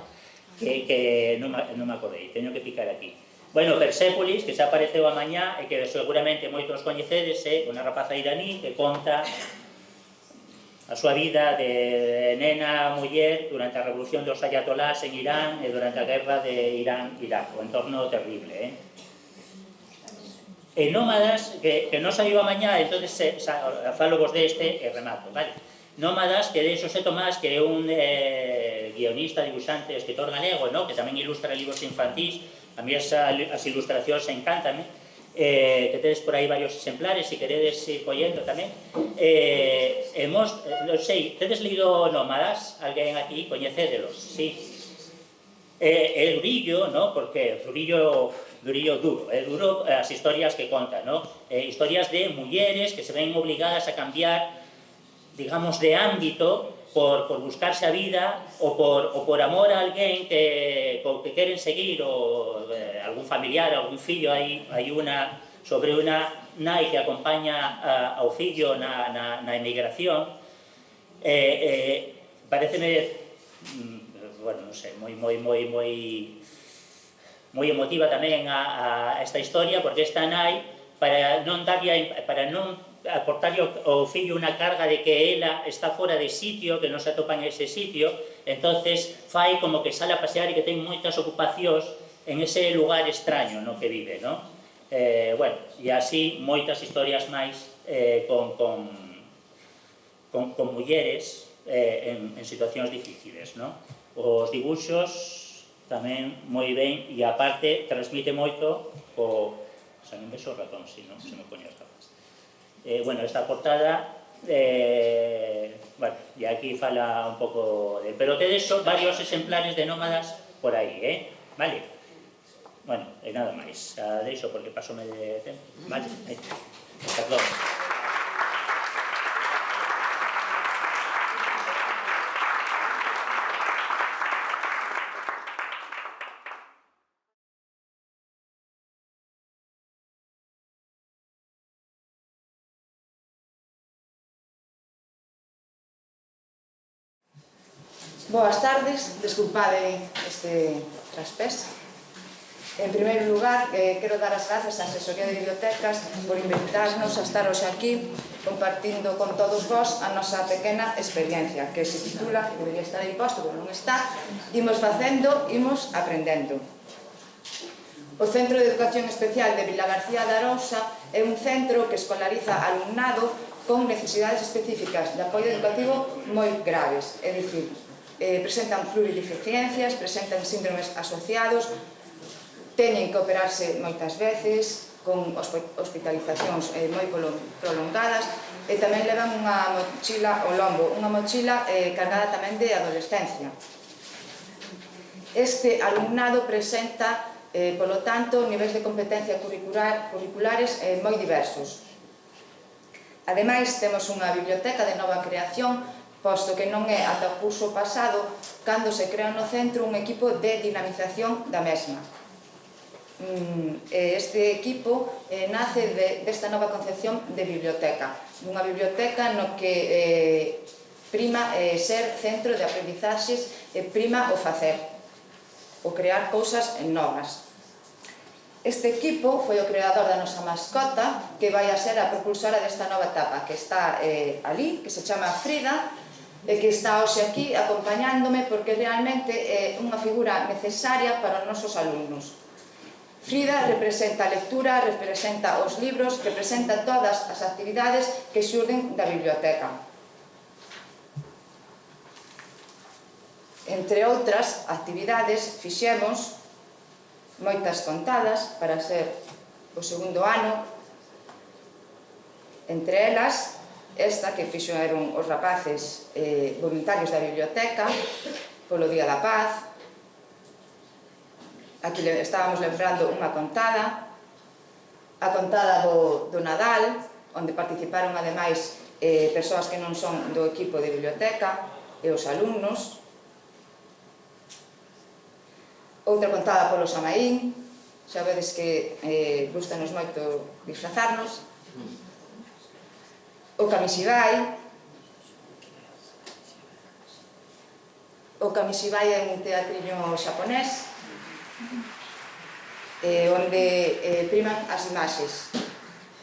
que non me acordei, teño que picar aquí. Bueno, Persépolis, que xa apareceu a mañá e que seguramente moitos coñecedes, é unha rapaza iraní que conta a súa vida de nena, muller, durante a revolución dos ayatolás en Irán e durante a guerra de Irán-Irak, o entorno terrible, E Nómadas, que non saiu a mañá, entón falo vos deste e remato, vale? Nómadas, que de Xosé Tomás, que é un guionista, dibuixante, escritor galego, que tamén ilustra libros infantís. A mí as ilustracións encántame, que tedes por aí varios exemplares, se queredes ir collendo tamén. Non sei, tedes lido Nómadas? Alguén aquí? Coñecédelos, sí. É durillo, porque durillo duro, é duro as historias que conta, historias de mulleres que se ven obligadas a cambiar, digamos, de ámbito por buscarse a vida ou por amor a alguén que queren seguir, ou algún familiar, algún fillo. Hai unha sobre unha nai que acompaña ao fillo na emigración. Pareceme, bueno, non sei, moi emotiva tamén a esta historia, porque esta nai, para non aportarlle ao fillo unha carga de que ela está fora de sitio, que non se atopa en ese sitio, entonces fai como que sale a pasear e que ten moitas ocupacións en ese lugar extraño no que vive, non? Bueno, e así moitas historias máis con mulleres en situacións difíciles, non? Os dibuxos tamén moi ben, e aparte transmite moito xa non vexo o ratón, se non se me poño as gafas. Bueno, esta portada, bueno, e aquí fala un pouco pero tedes varios exemplares de Nómadas por aí, vale? Bueno, e nada máis, xa deixo porque pasome de tempo, vale? Perdón. Boas tardes, desculpade este traspés. En primeiro lugar, quero dar as grazas á Asesoría de Bibliotecas por invitarnos a estar hoxe aquí compartindo con todos vós a nosa pequena experiencia, que se titula, que debería estar aí posto, pero non está, Imos facendo, imos aprendendo. O Centro de Educación Especial de Vilagarcía de Arousa é un centro que escolariza alumnado con necesidades específicas de apoio educativo moi graves, é dicir, presentan plurideficiencias, presentan síndromes asociados, teñen que operarse moitas veces, con hospitalizacións moi prolongadas, e tamén levan unha mochila ao lombo, unha mochila cargada tamén de adolescencia. Este alumnado presenta, polo tanto, niveis de competencia curriculares moi diversos. Ademais, temos unha biblioteca de nova creación, posto que non é ata o curso pasado cando se crea no centro un equipo de dinamización da mesma. Este equipo nace desta nova concepción de biblioteca, unha biblioteca no que prima ser centro de aprendizaxes e prima o facer, o crear cousas novas. Este equipo foi o creador da nosa mascota, que vai a ser a propulsora desta nova etapa, que está ali, que se chama Frida, e que está hoxe aquí acompañándome porque realmente é unha figura necesaria para os nosos alumnos. Frida representa a lectura, representa os libros, representa todas as actividades que xurden da biblioteca. Entre outras actividades, fixemos moitas contadas para ser o segundo ano, entre elas esta que fixeron os rapaces voluntarios da biblioteca polo Día da Paz. Aquí estábamos lembrando unha contada, a contada do Nadal, onde participaron ademais persoas que non son do equipo de biblioteca e os alumnos. Outra contada polo Samaín, xa vedes que gustanos moito disfrazarnos. O Kamishibai. O Kamishibai é un teatrillo xaponés onde priman as imaxes.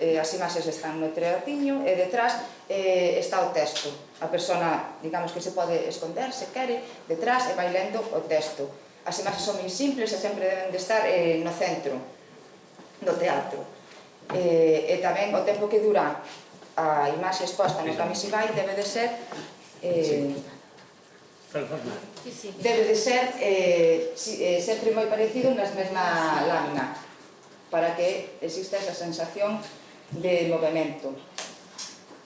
As imaxes están no teatriño e detrás está o texto. A persona, digamos que se pode esconder se quere, detrás e vai lendo o texto. As imaxes son moi simples e sempre deben de estar no centro do teatro. E tamén o tempo que dura a imaxe exposta no Kamishibai debe de ser sempre moi parecido nas mesma lámina para que exista esa sensación de movimento.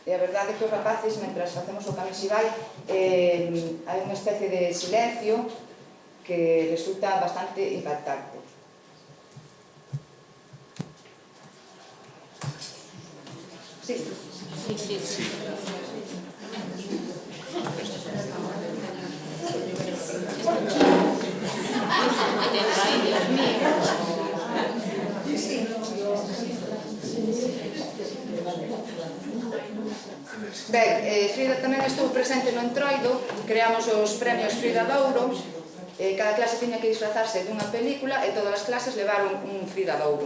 E a verdade é que os rapaces, mentras facemos o Kamishibai, hai unha especie de silencio que resulta bastante impactante. Sí. Sí. Ben, Frida tamén estuvo presente no Entroido, creamos os premios Frida Douro, cada clase tiña que disfrazarse dunha película e todas as clases levaron un Frida Douro.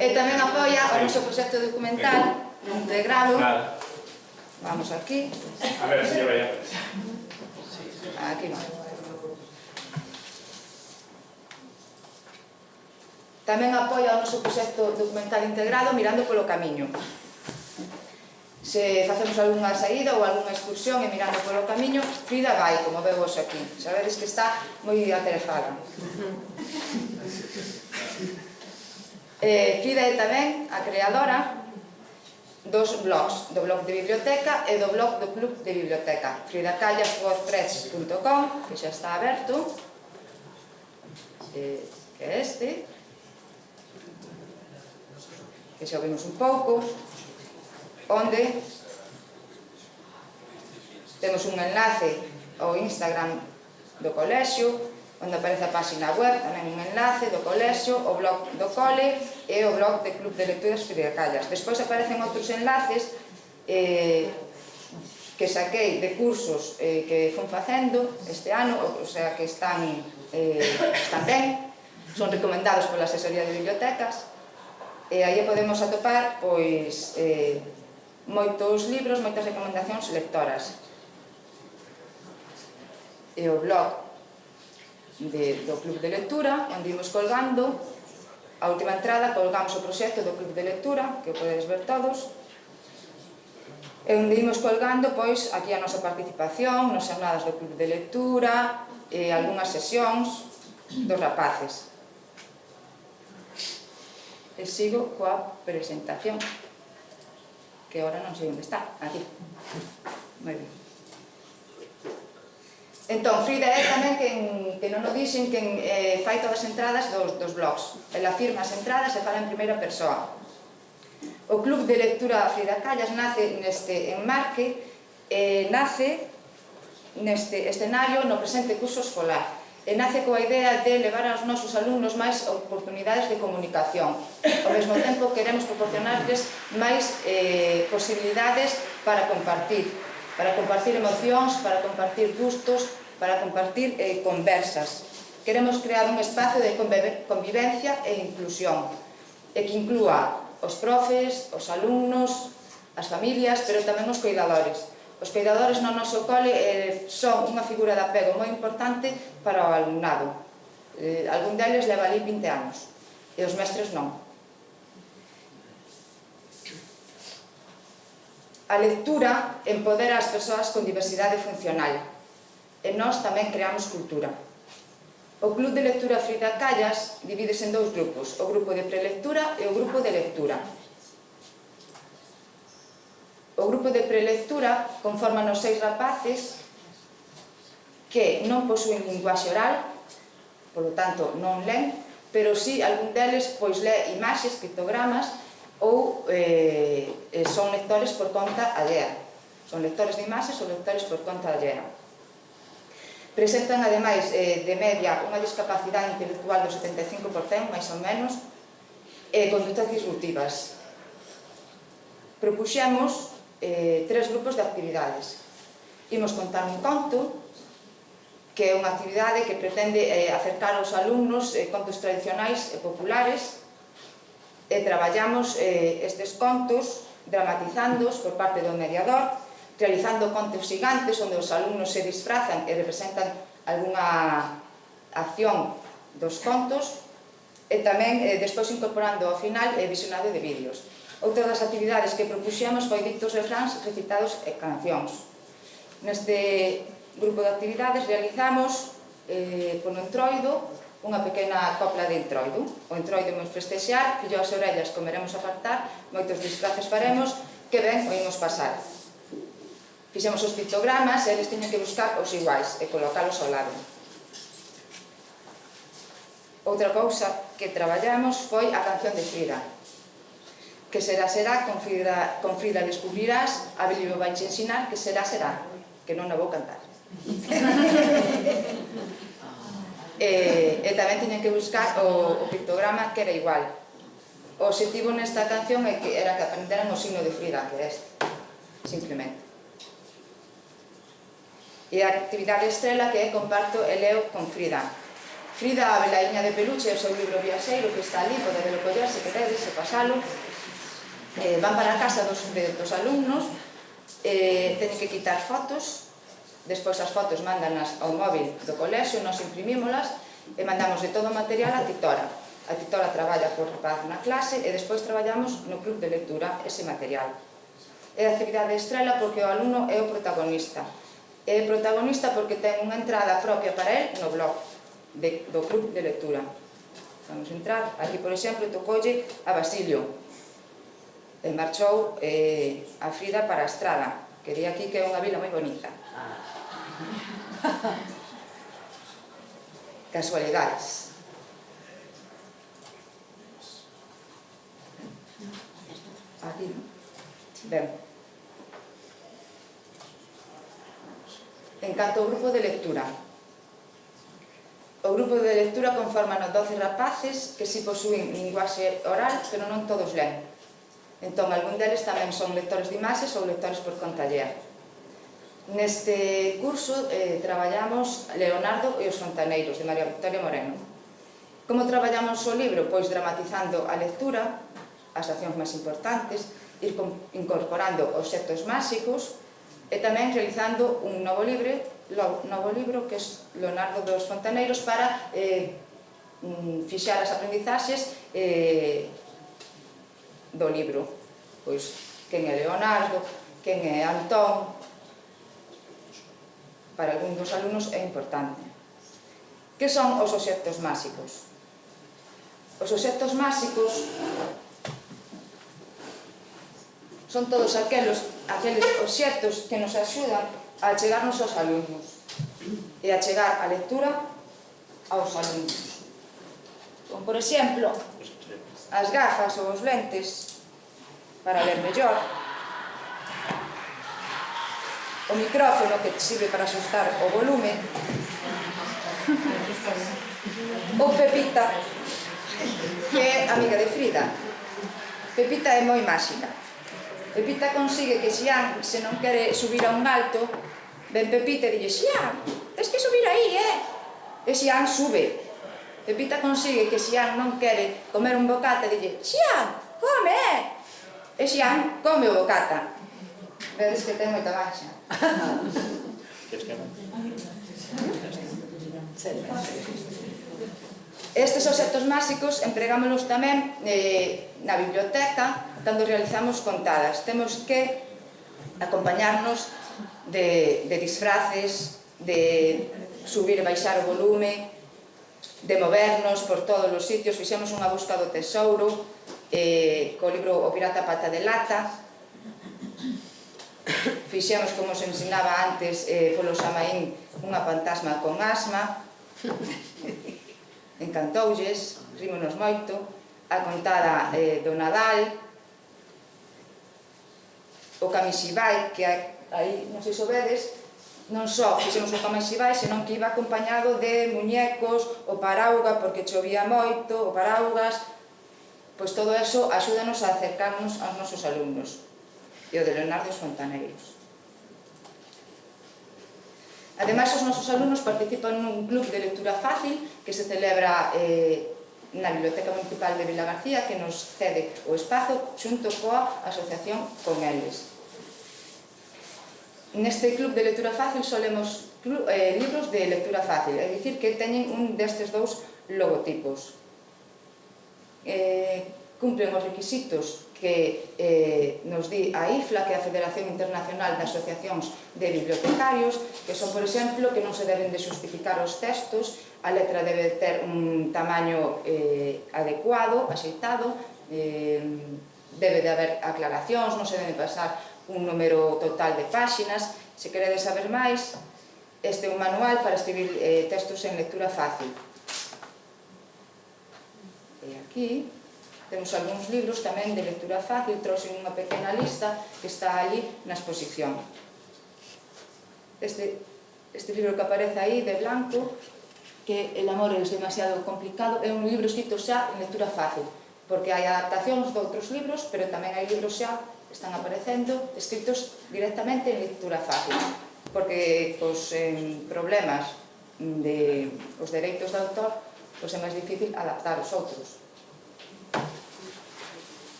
E tamén apoia o noso proxecto documental integrado. Vamos aquí. A ver, si lleva ya. Aquí non. Tamén apoia o noso proxecto documental integrado Mirando polo Camiño. Se facemos algunha saída ou algunha excursión e mirando polo camiño, Frida vai, como veo vos aquí. Sabedes que está moi aterefada. Frida é tamén a creadora dos blogs, do blog de biblioteca e do blog do club de biblioteca, fridacallas.wordpress.com, que xa está aberto, que é este, que xa vimos un pouco, onde temos un enlace ao Instagram do colexio, onde aparece a página web, tamén un enlace do colexio, o blog do cole e o blog de Club de Lecturas Fridacallas. Despois aparecen outros enlaces que saquei de cursos que fun facendo este ano, o sea que están ben, son recomendados pola asesoría de bibliotecas, e aí podemos atopar pois moitos libros, moitas recomendacións lectoras. e o blog do Club de Lectura, onde imos colgando a última entrada, colgamos o proxecto do Club de Lectura, que o podedes ver todos, e onde imos colgando, pois, aquí a nosa participación nos xornadas do Club de Lectura e algunhas sesións dos rapaces. E sigo coa presentación, que agora non sei onde está, aquí. Moi ben. Entón, Frida é tamén que non o dixen, quen fai todas as entradas dos blogs. Ela firma as entradas e fala en primeira persoa. O Club de Lectura Frida Callas nace neste enmarque, nace neste escenario no presente curso escolar, e nace coa idea de levar aos nosos alumnos máis oportunidades de comunicación. Ao mesmo tempo, queremos proporcionarles máis posibilidades para compartir emocións, para compartir gustos, para compartir conversas. Queremos crear un espacio de convivencia e inclusión, e que inclúa os profes, os alumnos, as familias, pero tamén os cuidadores. Os cuidadores no noso cole son unha figura de apego moi importante para o alumnado. Algún deles leva ali 20 anos, e os mestres non. A lectura empodera as persoas con diversidade funcional, e nós tamén creamos cultura. O Club de Lectura Frida Callas divídese en dous grupos, o grupo de prelectura e o grupo de lectura. O grupo de prelectura conforman os 6 rapaces que non posúen linguaxe oral, polo tanto non len, pero si algún deles pois lé imaxes, pictogramas ou son lectores por conta allea. Son lectores de imaxes ou lectores por conta allea. Presentan, ademais, de media, unha discapacidade intelectual do 75%, máis ou menos, e condutas disruptivas. Propuxemos 3 grupos de actividades. Imos contar un conto, que é unha actividade que pretende acercar aos alumnos contos tradicionais e populares, e traballamos estes contos dramatizándoos por parte do mediador, realizando contos gigantes onde os alumnos se disfrazan e representan algunha acción dos contos, e tamén despois incorporando ao final visionado de vídeos. Outra das actividades que propuxemos foi ditos refráns, recitados e cancións. Neste grupo de actividades realizamos polo entroido unha pequena copla de entroido. O entroido imos festexear, fillo as orellas comeremos a fartar, moitos disfraces faremos, que ben o imos pasar. Fixemos os pictogramas e eles teñen que buscar os iguais e colocalos ao lado. Outra cousa que traballamos foi a canción de Frida. Que será, será, con Frida descubrirás, a Bilio vai che ensinar, que será, será, que non a vou cantar. E tamén teñen que buscar o pictograma que era igual. O objetivo nesta canción era que aprenderan o signo de Frida, que é este, simplemente. E a actividade estrela que é comparto e leo con Frida. Frida, a velaiña de peluche, o seu libro viaxeiro que está ali, podedelo coller se queredes e pasalo. Van para a casa dos alumnos, teñen que quitar fotos, despois as fotos mándanas ao móvil do colexio, nos imprimímolas e mandamos de todo o material a Titora. A Titora traballa por rapaz na clase e despois traballamos no club de lectura ese material. É a actividade estrela porque o alumno é o protagonista. É protagonista porque ten unha entrada propia para él no blog do club de lectura. Vamos entrar, aquí por exemplo tocoulle a Basilio e marchou a Frida para a Estrada, que di aquí que é unha vila moi bonita. Casualidades. Aquí, ben. En canto ao grupo de lectura, o grupo de lectura conforman 12 rapaces que si posúen linguaxe oral, pero non todos len. Entón, algún deles tamén son lectores de imaxes ou lectores por conta allea. Neste curso traballamos Leonardo e os fontaneiros, de María Victoria Moreno. Como traballamos o libro? Pois dramatizando a lectura, as accións máis importantes, ir incorporando obxectos máxicos, e tamén realizando un novo libro novo libro, que é Leonardo dos Fontaneiros, para fixar as aprendizaxes do libro. Pois, quen é Leonardo, quen é Antón, para algún dos alumnos é importante. Que son os obxectos máxicos? Os obxectos máxicos son todos aqueles obxectos que nos axudan a chegarnos aos alumnos e a chegar a lectura aos alumnos. Como, por exemplo, as gafas ou os lentes para ler mellor, o micrófono que sirve para asustar o volume, ou Pepita, que é amiga de Frida. Pepita é moi máxica. Pepita consigue que Xián, se non quere subir a un alto, ven Pepita e dille: Xián, tens que subir aí, E Xián sube. Pepita consigue que Xián non quere comer un bocata e dille: Xián, come, E Xián come o bocata. Vedes que ten moita marcha. Estes obxectos máxicos empregámonos tamén na biblioteca cando realizamos contadas. Temos que acompañarnos de disfraces, de subir e baixar o volume, de movernos por todos os sitios. Fixemos unha busca do tesouro co libro O pirata pata de lata. Fixemos, como se ensinaba antes polo Xamaín, unha fantasma con asma. Encantoulles, rímonos moito. A contada do Nadal, o Kamishibai, que aí, non sei se vedes, non só fixemos o Kamishibai, senón que iba acompañado de muñecos, o parauga, porque chovía moito, o paraugas. Pois todo eso axúdanos a acercarnos aos nosos alumnos. E o de Leonardo dos Fontaneiros. Ademais, os nosos alumnos participan nun club de lectura fácil que se celebra na Biblioteca Municipal de Vilagarcía, que nos cede o espazo xunto coa asociación con eles. Neste club de lectura fácil solemos libros de lectura fácil, é dicir, que teñen un destes dous logotipos. Cumplen os requisitos que nos di a IFLA, que é a Federación Internacional de Asociacións de Bibliotecarios, que son, por exemplo, que non se deben de xustificar os textos, a letra debe ter un tamaño adecuado, axeitado, debe de haber aclaracións, non se debe pasar un número total de páxinas. Se queredes saber máis, este é un manual para escribir textos en lectura fácil. E aquí temos algúns libros tamén de lectura fácil, trouxe unha pequena lista que está ali na exposición. Este libro que aparece aí, de blanco, que El amor é demasiado complicado, é un libro escrito xa en lectura fácil, porque hai adaptacións de outros libros, pero tamén hai libros xa que están aparecendo escritos directamente en lectura fácil, porque cos problemas dos dereitos de autor, é máis difícil adaptar os outros.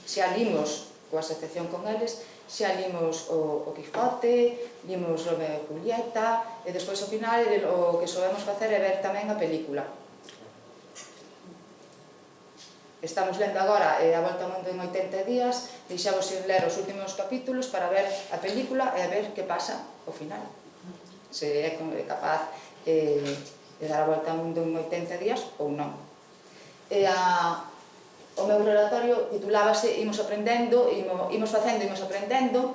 Xa limos coa asociación con eles, xa limos o Quijote, limos Romeo e Julieta, e despois ao final o que solemos facer é ver tamén a película. Estamos lendo agora A Volta ao Mundo en 80 días, deixamos ir ler os últimos capítulos para ver a película e a ver que pasa ao final. Se é capaz de dar a volta ao mundo en 80 días ou non. O meu relatorio titulábase Imos aprendendo, imos facendo, imos aprendendo,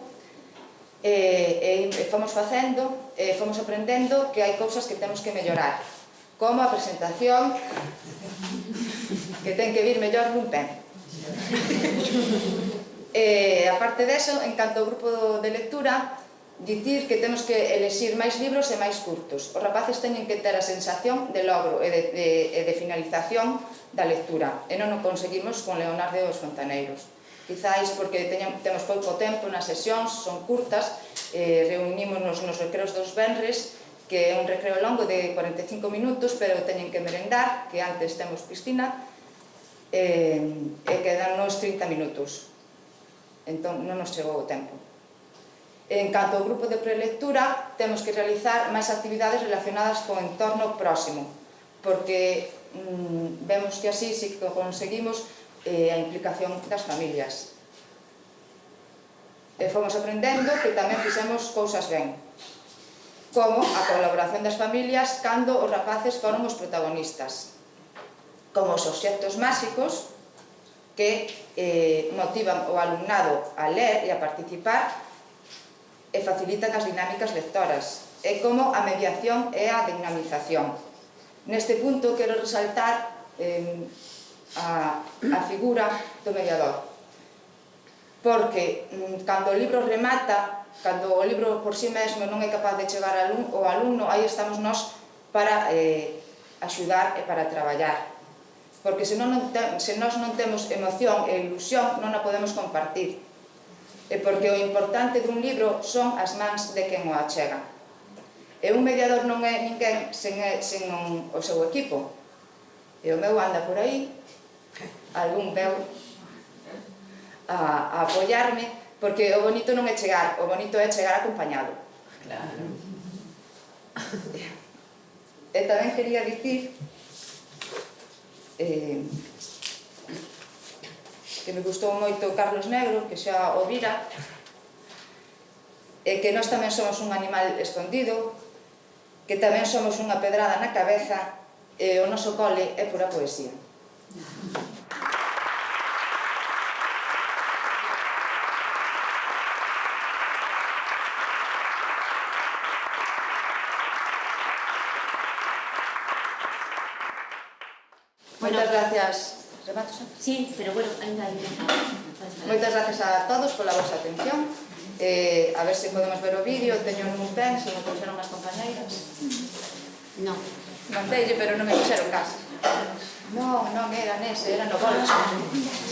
e fomos facendo, fomos aprendendo que hai cousas que temos que mellorar, como a presentación, que ten que vir mellor nun pen. A parte deso, en canto ao grupo de lectura, dicir que temos que elexir máis libros e máis curtos. Os rapaces teñen que ter a sensación de logro e de finalización da lectura, e non o conseguimos con Leonardo dos Fontaneiros. Quizáis porque temos pouco tempo nas sesións, son curtas, reunímonos nos recreos dos venres, que é un recreo longo de 45 minutos, pero teñen que merendar, que antes temos piscina, e quedan nos 30 minutos. Entón non nos chegou o tempo. En canto ao grupo de prelectura, temos que realizar máis actividades relacionadas co entorno próximo, porque vemos que así sí que conseguimos a implicación das familias. Fomos aprendendo que tamén fixemos cousas ben, como a colaboración das familias cando os rapaces foron os protagonistas, como os obxectos máxicos que motivan o alumnado a ler e a participar e facilitan as dinámicas lectoras, e como a mediación e a dinamización. Neste punto quero resaltar a figura do mediador, porque cando o libro remata, cando o libro por si mesmo non é capaz de chegar ao alumno, aí estamos nós para axudar e para traballar, porque se nós non temos emoción e ilusión non a podemos compartir, e porque o importante dun libro son as mans de quen o achega. E un mediador non é ninguén sen o seu equipo. E o meu anda por aí, algún veu a apoiarme, porque o bonito non é chegar, o bonito é chegar acompañado. Claro. E tamén quería dicir que me gustou moito Carlos Negro, que xa o vira, e que nós tamén somos un animal escondido, que tamén somos unha pedrada na cabeza, e o noso cole é pura poesía. Moitas gracias. Remato xa? Sí, pero bueno, ainda hai. Moitas gracias a todos pola vosa atención. A ver se podemos ver o vídeo. Teño un pen, se me puxeron as compañeiras. Non. Non teño, pero non me fixeron caso. Non era nese, era no bolso.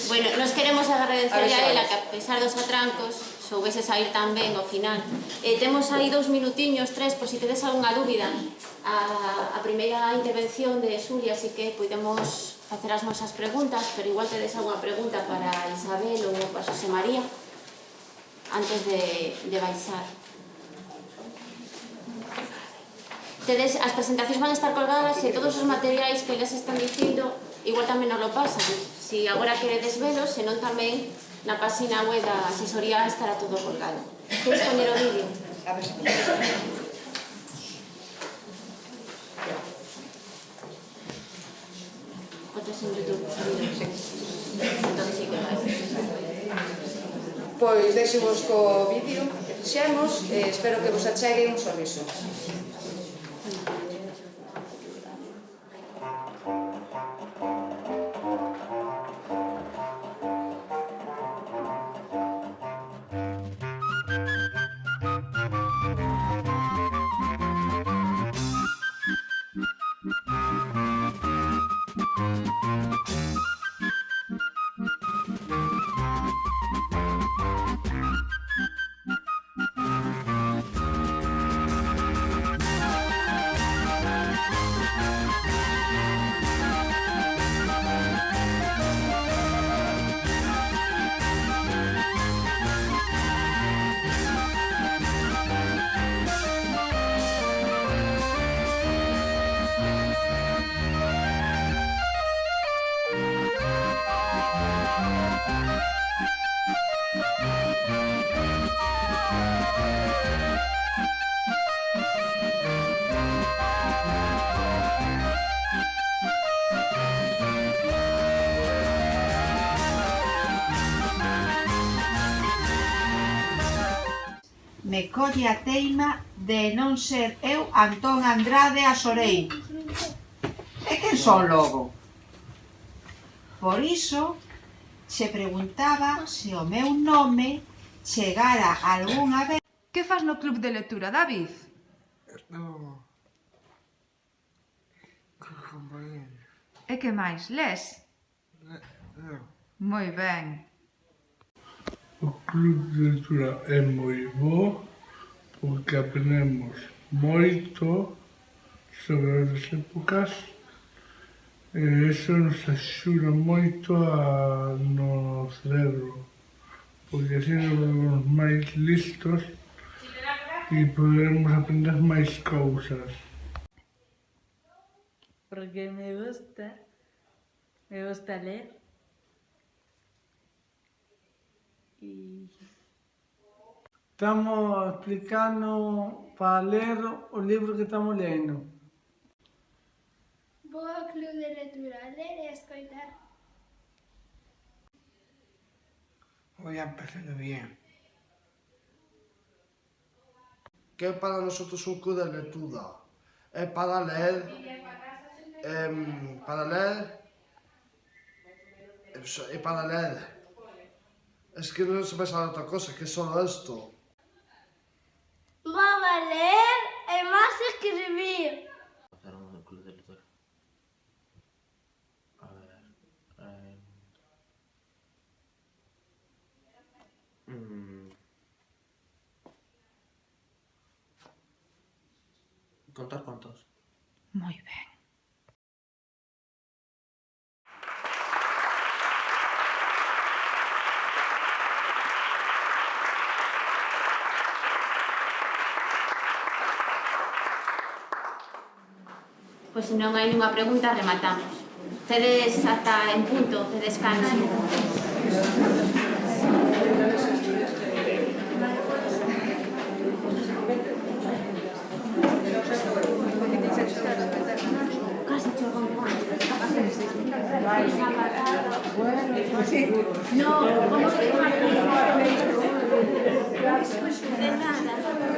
Bueno, nos queremos agradecerle a ela que a pesar dos atrancos soubese sair tan ben ao final. Temos aí 2 minutiños, 3, por si tedes algunha dúbida. A primeira intervención de Xulia, así que podemos facer as nosas preguntas, pero igual tedes algunha pregunta para Isabel ou para Xosé María antes de baixar. As presentacións van a estar colgadas e todos os materiais que les están dicindo igual tamén nos lo pasan. Si agora queredes velos, senón tamén na página web da asesoría estará todo colgado. Queres poñer o vídeo? A ver se Outros en YouTube. Entón sí que vai. Pois deixemos co vídeo que fixemos e espero que vos achegue un sorriso. Me colle a teima de non ser eu Antón Andrade Asorei. E quen son logo? Por iso, che preguntaba se o meu nome chegara algunha vez. Que fas no club de lectura, David? No. Con compañeros. E que máis, les? No. Moi ben. O club de lectura é moi bo porque aprendemos moito sobre as épocas e iso nos axuda moito no cerebro porque así nos vemos máis listos e podermos aprender máis cousas. Porque me gusta leer. Y Estamos explicando para ler o libro que estamos lendo. Vou ao club de lectura a ler e a escoitar. Voy a empezar bien. ¿Qué es para nosotros un club de lectura? Es para leer, y para leer. Es que no se me sale otra cosa, que es solo esto. Vou a ler e máis escribir. Pasaron el club de lectura. A ver. ¿Contar cuántos? Moi ben. Pois se non hai nunha pregunta, rematamos. Tedes ata en punto de descanso. Casi choco un poco. No, como se llama aquí? De nada.